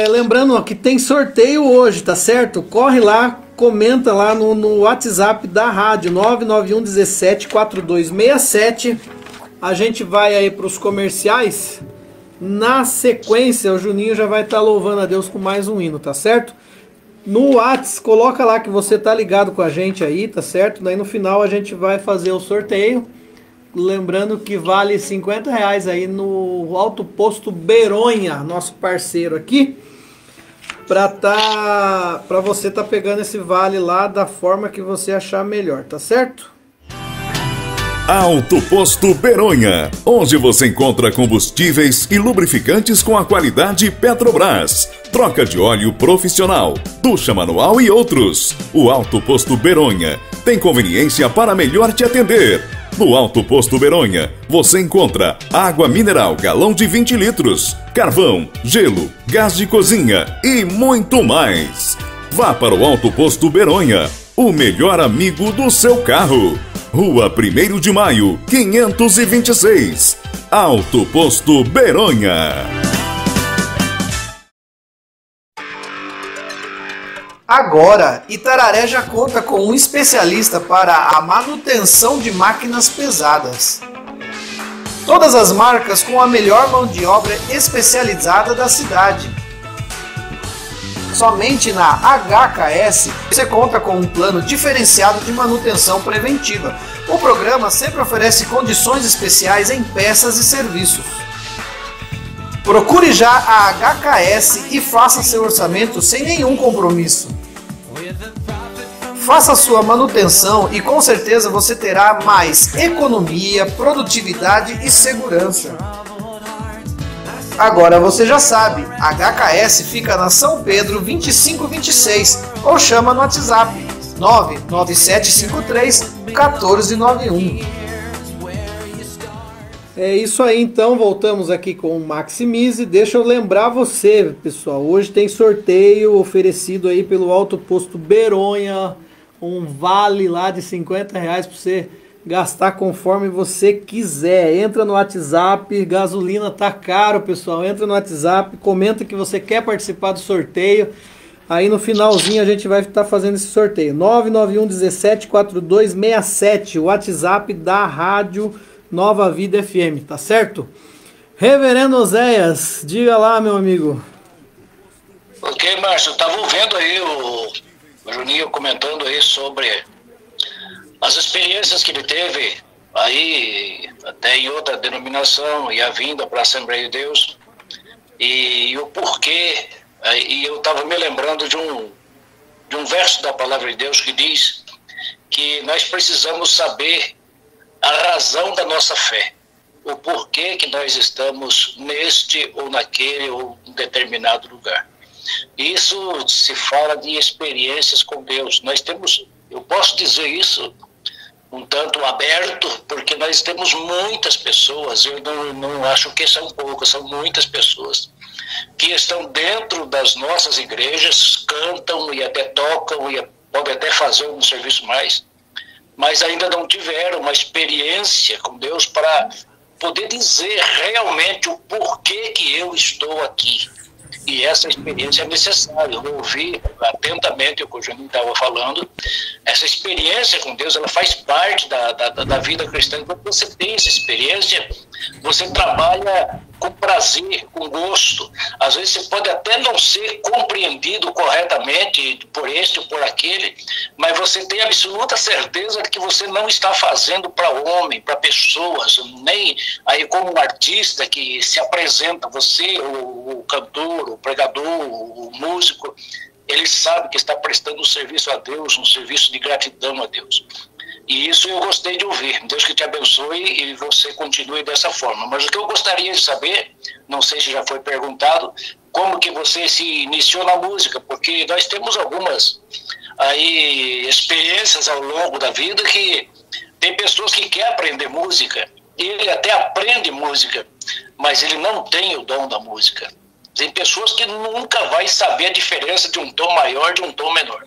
Lembrando, ó, que tem sorteio hoje, tá certo? Corre lá, comenta lá no WhatsApp da rádio, 991 17 4267. A gente vai aí para os comerciais. Na sequência, o Juninho já vai estar louvando a Deus com mais um hino, tá certo? No WhatsApp, coloca lá que você tá ligado com a gente aí, tá certo? Daí no final a gente vai fazer o sorteio. Lembrando que vale R$50 aí no Alto Posto Beronha, nosso parceiro aqui. Pra você tá pegando esse vale lá da forma que você achar melhor, tá certo? Alto Posto Beronha, onde você encontra combustíveis e lubrificantes com a qualidade Petrobras, troca de óleo profissional, ducha manual e outros. O Alto Posto Beronha tem conveniência para melhor te atender. No Alto Posto Beronha, você encontra água mineral galão de 20 litros, carvão, gelo, gás de cozinha e muito mais. Vá para o Alto Posto Beronha, o melhor amigo do seu carro. Rua 1º de Maio, 526. Alto Posto Beronha. Agora, Itararé já conta com um especialista para a manutenção de máquinas pesadas. Todas as marcas com a melhor mão de obra especializada da cidade. Somente na HKS você conta com um plano diferenciado de manutenção preventiva. O programa sempre oferece condições especiais em peças e serviços. Procure já a HKS e faça seu orçamento sem nenhum compromisso. Faça sua manutenção e com certeza você terá mais economia, produtividade e segurança. Agora você já sabe, a HKS fica na São Pedro 2526 ou chama no WhatsApp 99753 1491. É isso aí, então voltamos aqui com o Maximize. Deixa eu lembrar você, pessoal, hoje tem sorteio oferecido aí pelo Alto Posto Beronha, um vale lá de R$50 para você gastar conforme você quiser. Entra no WhatsApp, gasolina tá caro, pessoal. Entra no WhatsApp, comenta que você quer participar do sorteio. Aí no finalzinho a gente vai estar fazendo esse sorteio. 991 17 4267, o WhatsApp da Rádio Nova Vida FM, tá certo? Reverendo Oséias, diga lá, meu amigo. Ok, Márcio, tava ouvindo aí o Juninho comentando aí sobre as experiências que ele teve aí, até em outra denominação, e a vinda para a Assembleia de Deus, e o porquê. E eu estava me lembrando de um verso da Palavra de Deus que diz que nós precisamos saber a razão da nossa fé, o porquê que nós estamos neste ou naquele ou em determinado lugar. Isso se fala de experiências com Deus. Nós temos, eu posso dizer isso um tanto aberto, porque nós temos muitas pessoas, eu não acho que são poucas, são muitas pessoas que estão dentro das nossas igrejas, cantam e até tocam e podem até fazer um serviço mais, mas ainda não tiveram uma experiência com Deus para poder dizer realmente o porquê que eu estou aqui. E essa experiência é necessária. Eu ouvi atentamente o que o Juninho estava falando. Essa experiência com Deus, ela faz parte da vida cristã. Quando você tem essa experiência, você trabalha com prazer, com gosto. Às vezes você pode até não ser compreendido corretamente por este ou por aquele, mas você tem absoluta certeza de que você não está fazendo para homem, para pessoas, nem aí como um artista que se apresenta, você, o cantor, o pregador, o músico, ele sabe que está prestando um serviço a Deus, um serviço de gratidão a Deus. E isso eu gostei de ouvir. Deus que te abençoe e você continue dessa forma. Mas o que eu gostaria de saber, não sei se já foi perguntado, como que você se iniciou na música, porque nós temos algumas aí experiências ao longo da vida que tem pessoas que querem aprender música, ele até aprende música, mas ele não tem o dom da música. Tem pessoas que nunca vai saber a diferença de um tom maior de um tom menor.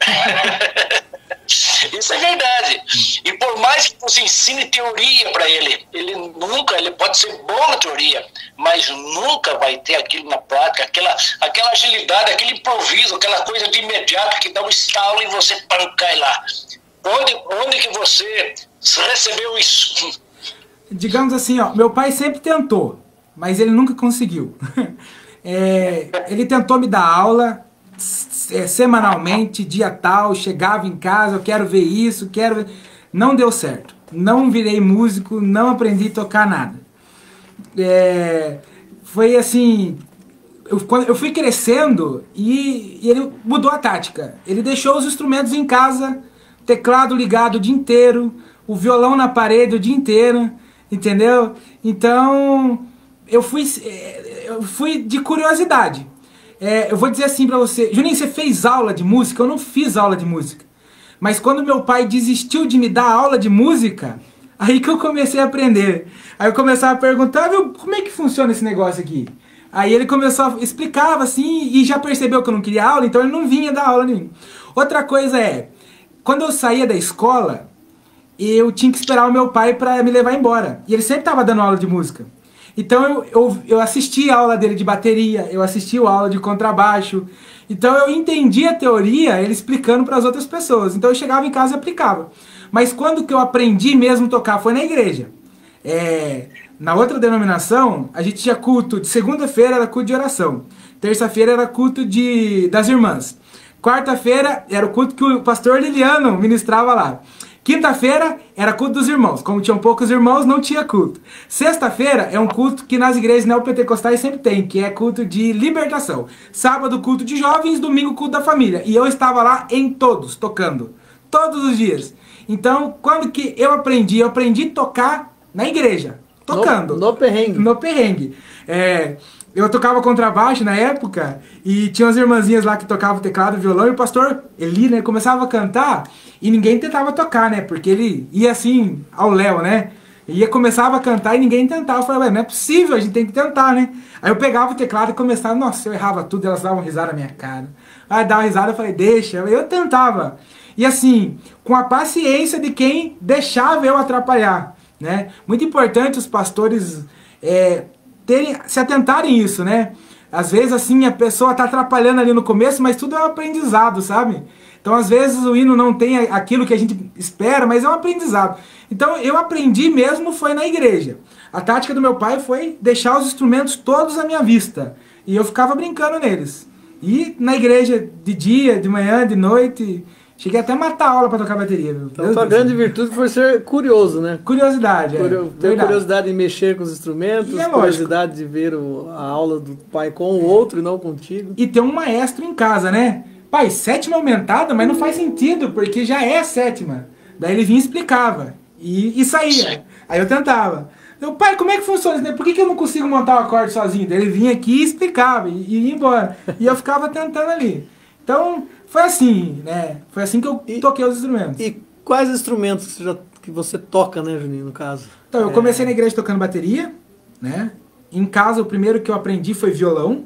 Isso é verdade. E por mais que você ensine teoria para ele, ele pode ser bom na teoria, mas nunca vai ter aquilo na prática, aquela agilidade, aquele improviso, aquela coisa de imediato que dá um estalo e você cai lá. Onde que você recebeu isso? Digamos assim, ó, meu pai sempre tentou, mas ele nunca conseguiu. Ele tentou me dar aula semanalmente, dia tal, chegava em casa, eu quero ver isso, não deu certo. Não virei músico, não aprendi a tocar nada. Foi assim, eu fui crescendo e ele mudou a tática. Ele deixou os instrumentos em casa, teclado ligado o dia inteiro, o violão na parede o dia inteiro, entendeu? Então eu fui de curiosidade. Eu vou dizer assim pra você, Juninho, você fez aula de música? Eu não fiz aula de música. Mas quando meu pai desistiu de me dar aula de música, aí que eu comecei a aprender. Aí eu começava a perguntar, como é que funciona esse negócio aqui? Aí ele explicava assim, e já percebeu que eu não queria aula, então ele não vinha dar aula nenhuma. Outra coisa quando eu saía da escola, eu tinha que esperar o meu pai pra me levar embora. E ele sempre estava dando aula de música. Então eu assisti a aula dele de bateria, eu assisti a aula de contrabaixo. Então eu entendi a teoria, ele explicando para as outras pessoas. Então eu chegava em casa e aplicava. Mas quando que eu aprendi mesmo a tocar foi na igreja. Na outra denominação, a gente tinha culto de segunda-feira, era culto de oração. Terça-feira era culto das irmãs. Quarta-feira era o culto que o pastor Liliano ministrava lá. Quinta-feira era culto dos irmãos. Como tinham poucos irmãos, não tinha culto. Sexta-feira é um culto que nas igrejas neopentecostais sempre tem, que é culto de libertação. Sábado, culto de jovens, domingo, culto da família. E eu estava lá em todos, tocando. Todos os dias. Então, quando que eu aprendi? Eu aprendi a tocar na igreja. Tocando. No perrengue. No perrengue. Eu tocava contrabaixo na época e tinha umas irmãzinhas lá que tocavam teclado, violão, e o pastor Eli, né, começava a cantar e ninguém tentava tocar, né, porque ele ia assim ao léu, né, começava a cantar e ninguém tentava. Eu falei, não é possível, a gente tem que tentar, né. Aí eu pegava o teclado e começava, nossa, eu errava tudo, elas davam risada na minha cara. Aí dava risada, eu falei, deixa, eu tentava. E assim, com a paciência de quem deixava eu atrapalhar, né. Muito importante os pastores se atentarem isso, né? Às vezes, assim, a pessoa tá atrapalhando ali no começo, mas tudo é um aprendizado, sabe? Então, às vezes, o hino não tem aquilo que a gente espera, mas é um aprendizado. Então, eu aprendi mesmo foi na igreja. A tática do meu pai foi deixar os instrumentos todos à minha vista. E eu ficava brincando neles. E na igreja, de dia, de manhã, de noite, Cheguei até a matar a aula pra tocar bateria, viu? Então, tua grande virtude foi ser curioso, né? Curiosidade, Ter curiosidade em mexer com os instrumentos, curiosidade de ver a aula do pai com o outro e não contigo. E ter um maestro em casa, né? Pai, sétima aumentada, mas não faz sentido, porque já é a sétima. Daí ele vinha e explicava. E saía. Aí eu tentava. Eu, pai, como é que funciona isso? Por que eu não consigo montar o acorde sozinho? Daí ele vinha aqui e explicava, e ia embora. E eu ficava tentando ali. Então, foi assim, né? Foi assim que eu toquei os instrumentos. E quais instrumentos que você toca, né, Juninho, no caso? Então, eu comecei na igreja tocando bateria, né? Em casa, o primeiro que eu aprendi foi violão.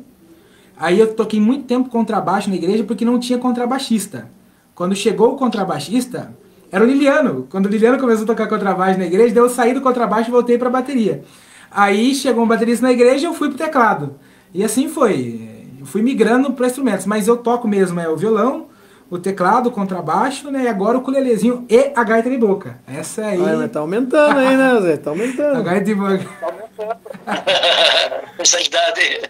Aí eu toquei muito tempo contrabaixo na igreja porque não tinha contrabaixista. Quando chegou o contrabaixista, era o Liliano. Quando o Liliano começou a tocar contrabaixo na igreja, daí eu saí do contrabaixo e voltei pra bateria. Aí chegou um baterista na igreja e eu fui pro teclado. E assim foi. Eu fui migrando para instrumentos, mas eu toco mesmo o violão, o teclado, o contrabaixo, né? E agora o ukulelezinho e a gaita de boca. Essa aí... Ai, mas tá aumentando aí, né, Zé? Tá aumentando. A gaita de boca. Tá aumentando. Versatilidade.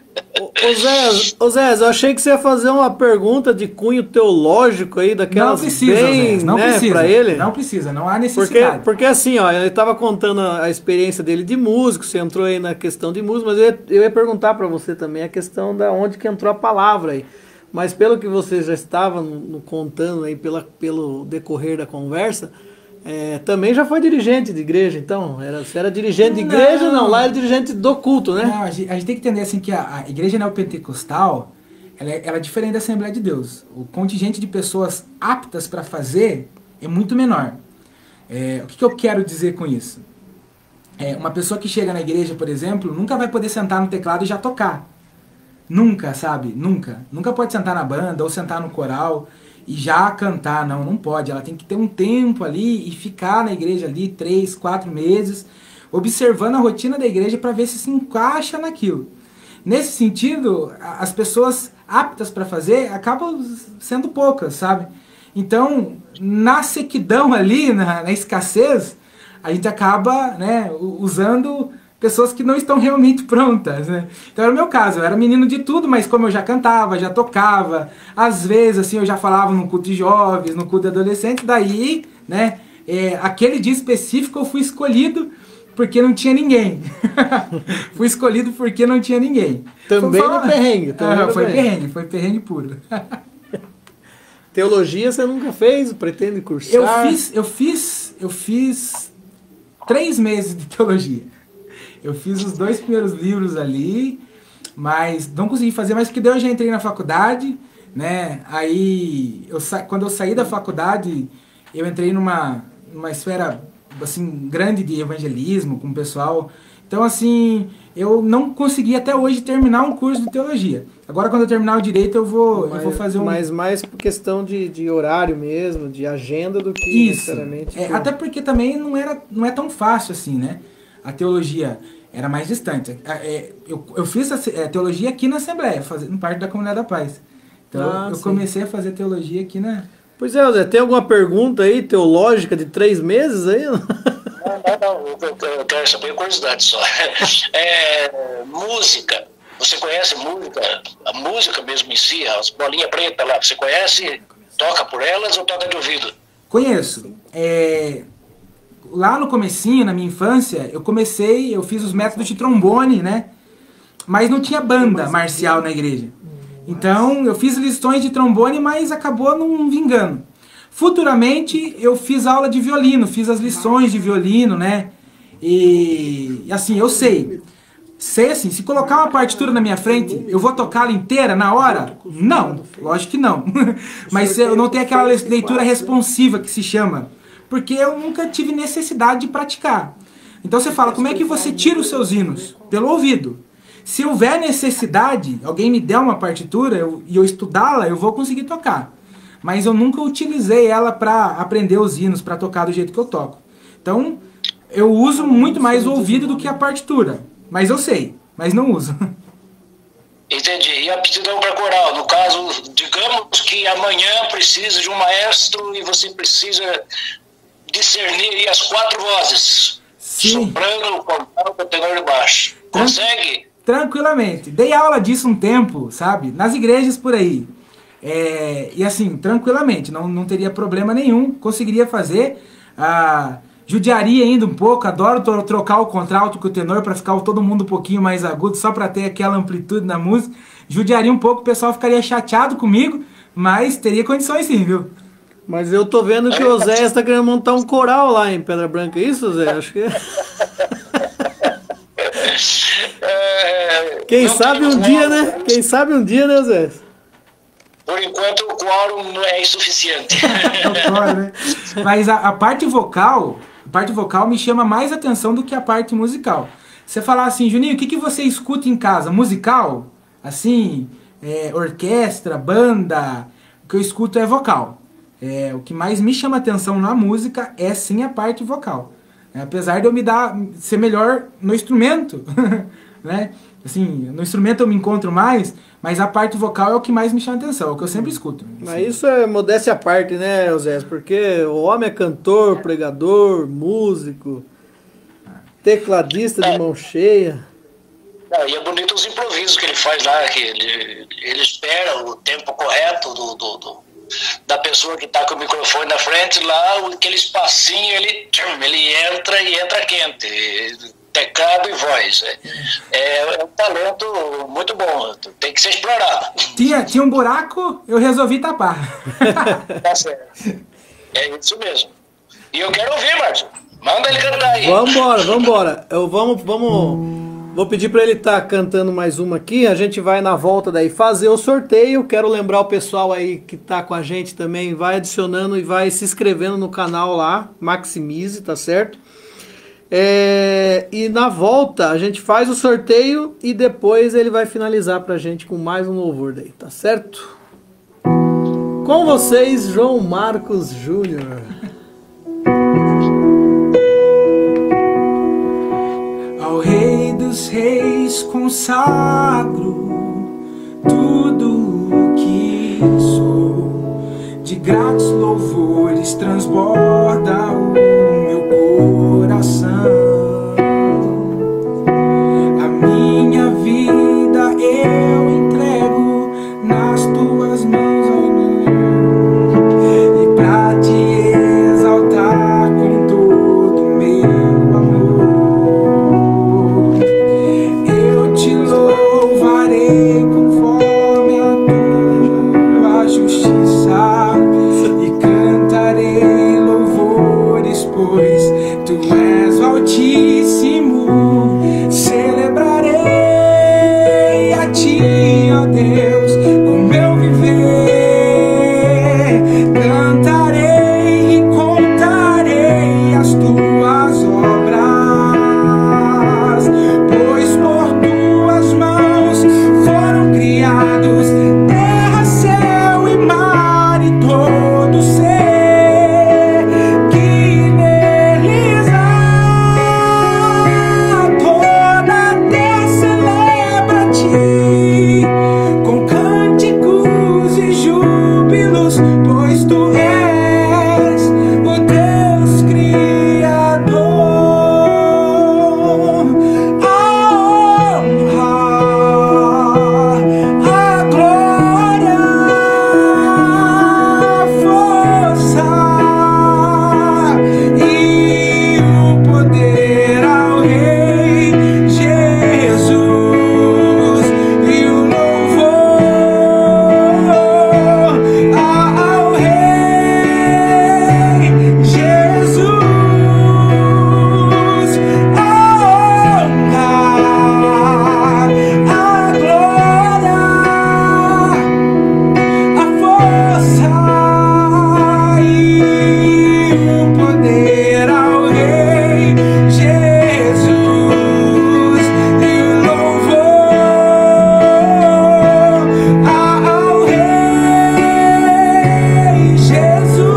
Ô Zé, eu achei que você ia fazer uma pergunta de cunho teológico aí, daquelas não precisa, bem, Zé, não né, precisa, pra ele. Não precisa, não há necessidade. Porque assim, ó, ele tava contando a experiência dele de músico, você entrou aí na questão de música, mas eu ia perguntar pra você também a questão da onde que entrou a palavra aí. Mas pelo que você já estava contando aí pelo decorrer da conversa, também já foi dirigente de igreja, então? Você era dirigente de igreja? Não, lá era dirigente do culto, né? Não, a gente tem que entender assim que a igreja neopentecostal, ela é diferente da Assembleia de Deus. O contingente de pessoas aptas para fazer é muito menor. O que eu quero dizer com isso? Uma pessoa que chega na igreja, por exemplo, nunca vai poder sentar no teclado e já tocar. Nunca, sabe? Nunca. Nunca pode sentar na banda ou sentar no coral e já cantar. Não pode. Ela tem que ter um tempo ali e ficar na igreja ali 3, 4 meses, observando a rotina da igreja para ver se encaixa naquilo. Nesse sentido, as pessoas aptas para fazer acabam sendo poucas, sabe? Então, na sequidão ali, na escassez, a gente acaba, né, usando pessoas que não estão realmente prontas, né? Então era o meu caso, eu era menino de tudo, mas como eu já cantava, já tocava, às vezes assim eu já falava no culto de jovens, no culto de adolescentes, daí, né, aquele dia específico eu fui escolhido porque não tinha ninguém. Fui escolhido porque não tinha ninguém. Também no perrengue. Foi perrengue puro. Teologia você nunca fez? Pretende cursar? Eu fiz 3 meses de teologia. Eu fiz os 2 primeiros livros ali, mas não consegui fazer mais porque daí eu já entrei na faculdade, né? Aí, quando eu saí da faculdade, eu entrei numa esfera assim, grande de evangelismo com o pessoal. Então, assim, eu não consegui até hoje terminar um curso de teologia. Agora, quando eu terminar o direito, eu vou fazer um... Mas mais por questão de horário mesmo, de agenda, do que necessariamente... Até porque também não é tão fácil assim, né? A teologia era mais distante. Eu fiz a teologia aqui na Assembleia, fazendo parte da Comunidade da Paz. Então, eu comecei a fazer teologia aqui na... Pois é, Zé, tem alguma pergunta aí, teológica, de 3 meses aí? Não, eu quero saber curiosidade só. Música, você conhece música? A música mesmo em si, as bolinhas pretas lá, você conhece? Toca por elas ou toca de ouvido? Conheço. Lá no comecinho, na minha infância, eu fiz os métodos de trombone, né? Mas não tinha banda marcial na igreja. Então, eu fiz lições de trombone, mas acabou não vingando. Futuramente, eu fiz aula de violino, fiz as lições de violino, né? E assim, eu sei assim, se colocar uma partitura na minha frente, eu vou tocá-la inteira na hora? Não, lógico que não. Mas eu não tenho aquela leitura responsiva que se chama, porque eu nunca tive necessidade de praticar. Então você fala, como é que você tira os seus hinos? Pelo ouvido. Se houver necessidade, alguém me der uma partitura e eu estudá-la, eu vou conseguir tocar. Mas eu nunca utilizei ela para aprender os hinos, para tocar do jeito que eu toco. Então, eu uso muito mais o ouvido do que a partitura. Mas eu sei, mas não uso. Entendi. E a aptidão para coral? No caso, digamos que amanhã precisa de um maestro e você precisa discernir as 4 vozes. Sim. Soprano, contralto, tenor e baixo. Consegue? Tranquilamente. Dei aula disso um tempo, sabe? Nas igrejas por aí. E assim, tranquilamente, não teria problema nenhum, conseguiria fazer. Judiaria ainda um pouco, adoro trocar o contralto com o tenor para ficar todo mundo um pouquinho mais agudo, só para ter aquela amplitude na música. Judiaria um pouco, o pessoal ficaria chateado comigo, mas teria condições sim, viu? Mas eu tô vendo que o Zé está querendo montar um coral lá em Pedra Branca, é isso, Zé? Acho que... Quem sabe um dia, né? Quem sabe um dia, né, Zé? Por enquanto o quórum não é insuficiente. Mas a parte vocal me chama mais atenção do que a parte musical. Você falar assim, Juninho, o que você escuta em casa? Musical? Assim, orquestra, banda? O que eu escuto é vocal. O que mais me chama atenção na música é sim a parte vocal. Apesar de eu ser melhor no instrumento, né? Assim, no instrumento eu me encontro mais, mas a parte vocal é o que mais me chama atenção, é o que eu sempre escuto. Mas isso é modéstia à parte, né, Zé? Porque o homem é cantor, pregador, músico, tecladista de mão cheia. E é bonito os improvisos que ele faz lá, que ele espera o tempo correto da pessoa que está com o microfone na frente, lá aquele espacinho ele entra e entra quente, teclado e voz. É um talento muito bom, tem que ser explorado. Tinha um buraco, eu resolvi tapar. Tá certo. É isso mesmo. E eu quero ouvir, Márcio. Manda ele cantar aí. Vambora. Vou pedir para ele estar cantando mais uma aqui. A gente vai na volta daí fazer o sorteio. Quero lembrar o pessoal aí que tá com a gente também, vai adicionando e vai se inscrevendo no canal lá, Maximize, tá certo? E na volta a gente faz o sorteio e depois ele vai finalizar pra gente com mais um louvor daí, tá certo? Com vocês, João Marcos Júnior. Ao Rei dos Reis consagro tudo o que sou, de gratos louvores transborda o meu coração. A minha vida eu entrego nas tuas mãos, e pra te exaltar com todo o meu amor, eu te louvarei conforme a tua justiça e cantarei louvores, pois tu és o Altíssimo. Celebrarei a ti, ó Deus, com meu viver. Cantarei e contarei as tuas obras, pois por tuas mãos foram criados terra, céu e mar e todo ser que neles há. Toda a terra celebra a ti com cânticos e júbilos, pois tu és o Deus Criador. A honra, a glória, a força e o poder ao Rei Jesus, e o louvor ao Rei Jesus. A honra, a glória, a força e o poder ao Rei Jesus, e o louvor ao Rei Jesus.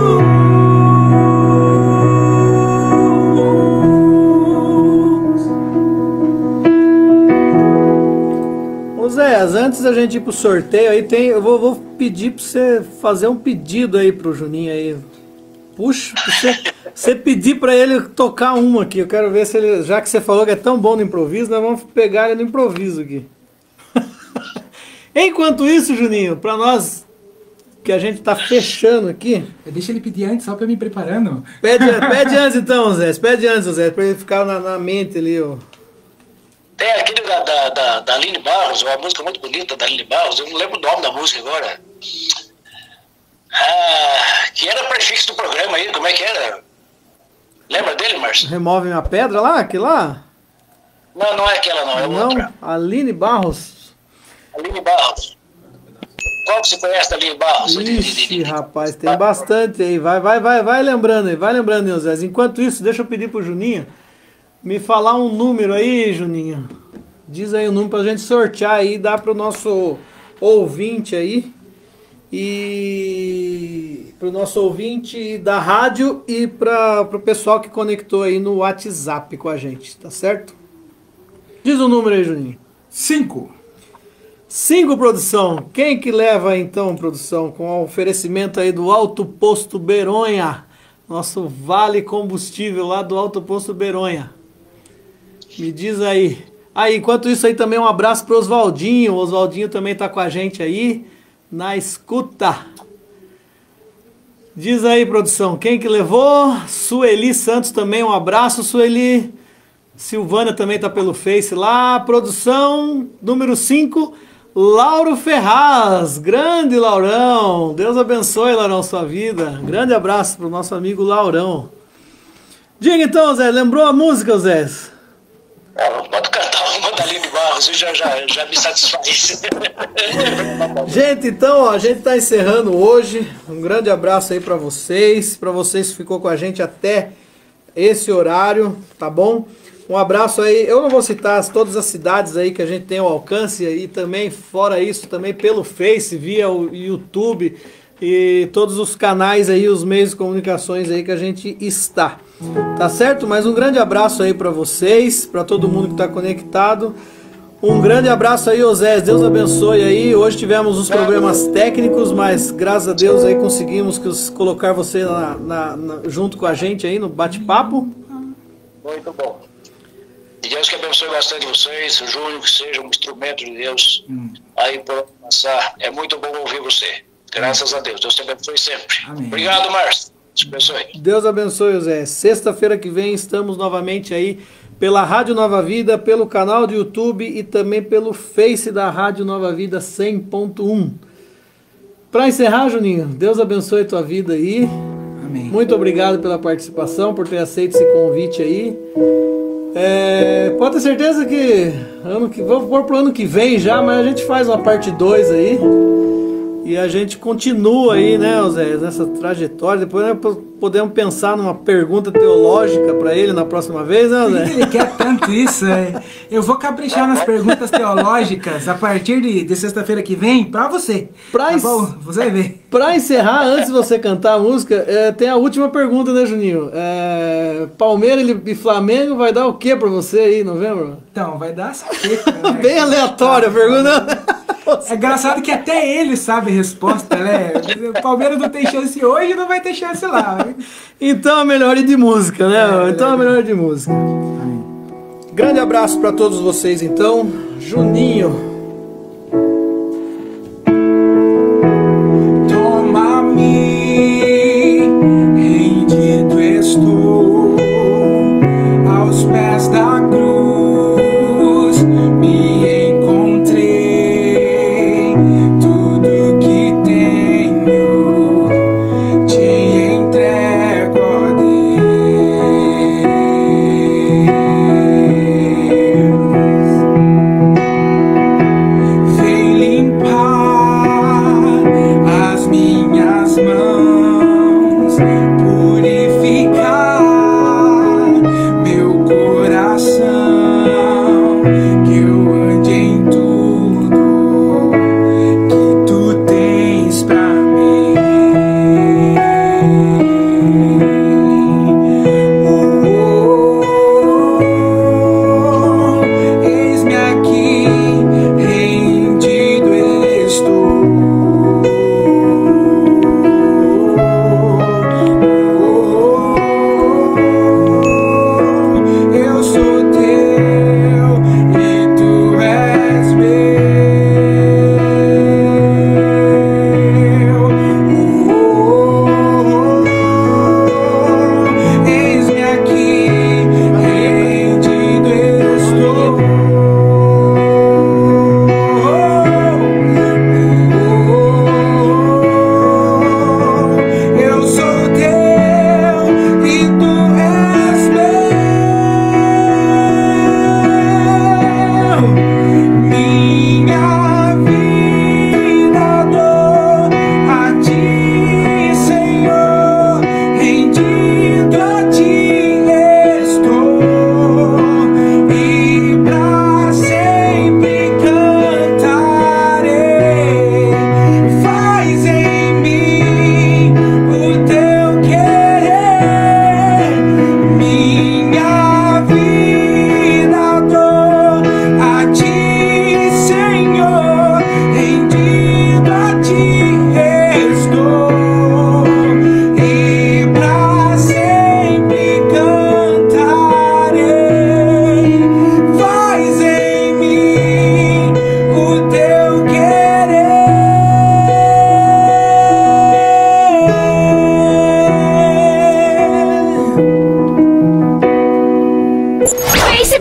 Ô Zé, antes da gente ir pro sorteio aí, eu vou pedir pra você fazer um pedido aí pro Juninho aí. Puxa, pra você pedir pra ele tocar uma aqui. Eu quero ver se ele, já que você falou que é tão bom no improviso, nós vamos pegar ele no improviso aqui. Enquanto isso, Juninho, pra nós que a gente tá fechando aqui. Deixa ele pedir antes, só pra eu me preparando. Pede antes então, Zé. Pede antes, Zé, pra ele ficar na mente ali, ó. Tem aquele da Aline Barros, uma música muito bonita da Aline Barros, eu não lembro o nome da música agora. Que era prefixo do programa aí, como é que era? Lembra dele, Márcio? Remove uma pedra lá, aquilo lá? Não é aquela não, é outra. Aline Barros. Aline Barros. Qual que você conhece da Aline Barros? Ixi, rapaz, tem bastante aí. Vai lembrando aí, Zé. Enquanto isso, deixa eu pedir pro Juninho me falar um número aí, Juninho. Diz aí o número pra gente sortear aí, dar pro nosso ouvinte aí. E pro nosso ouvinte da rádio e pro pessoal que conectou aí no WhatsApp com a gente, tá certo? Diz o número aí, Juninho. 5, produção. Quem que leva então, produção, com o oferecimento aí do Alto Posto Beronha, nosso vale combustível lá do Alto Posto Beronha. Me diz aí. Enquanto isso aí também um abraço pro Oswaldinho. O Oswaldinho também tá com a gente aí na escuta. Diz aí, produção, quem que levou? Sueli Santos também, um abraço, Sueli. Silvana também tá pelo Face lá. Produção número 5, Lauro Ferraz. Grande Laurão. Deus abençoe, Laurão, sua vida. Grande abraço pro nosso amigo Laurão. Diga então, Zé, lembrou a música, Zé? Pode cantar uma da Aline Barros, eu já me satisfaz. Gente, então, ó, a gente tá encerrando hoje. Um grande abraço aí pra vocês que ficou com a gente até esse horário, tá bom? Um abraço aí, eu não vou citar todas as cidades aí que a gente tem ao alcance e também, fora isso, também pelo Face, via o YouTube e todos os canais aí, os meios de comunicações aí que a gente está. Tá certo? Mas um grande abraço aí pra vocês, pra todo mundo que tá conectado. Um grande abraço aí, Osés, Deus abençoe aí. Hoje tivemos uns problemas técnicos, mas graças a Deus aí conseguimos colocar você junto com a gente aí no bate-papo. Muito bom. E Deus que abençoe bastante vocês, o Júnior, que seja um instrumento de Deus aí por passar. É muito bom ouvir você. Graças a Deus. Deus te abençoe sempre. Amém. Obrigado, Márcio. Deus abençoe. Deus abençoe, Zé. Sexta-feira que vem estamos novamente aí pela Rádio Nova Vida, pelo canal do YouTube e também pelo Face da Rádio Nova Vida 100.1. Para encerrar, Juninho, Deus abençoe a tua vida aí. Amém. Muito obrigado pela participação, por ter aceito esse convite aí. Pode ter certeza que vamos pôr pro ano que vem já, mas a gente faz uma parte 2 aí. E a gente continua aí, né, Zé, nessa trajetória. Depois podemos pensar numa pergunta teológica para ele na próxima vez, né, Zé? Ele quer tanto isso, Eu vou caprichar nas perguntas teológicas a partir de sexta-feira que vem para você. Tá bom? Você vai ver. Para encerrar, antes de você cantar a música, tem a última pergunta, né, Juninho? Palmeiras e Flamengo vai dar o que para você aí em novembro? Então, vai dar saqueta, né? Bem aleatória a pergunta. É engraçado que até ele sabe a resposta, né? O Palmeiras não tem chance hoje, não vai ter chance lá. Então é melhor ir de música, né? Então é melhor ir de música. Grande abraço para todos vocês, então. Juninho. Toma-me, rendido estou aos pés da cruz, me encontrei, tudo que tenho te entrego, ó Deus.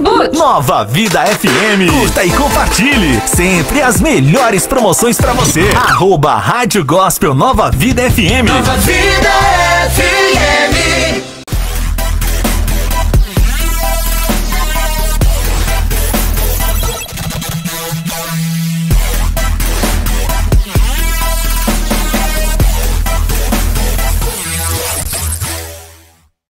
Facebook. Nova Vida FM. Curta e compartilhe. Sempre as melhores promoções pra você. @Rádio Gospel Nova Vida FM. Nova Vida FM.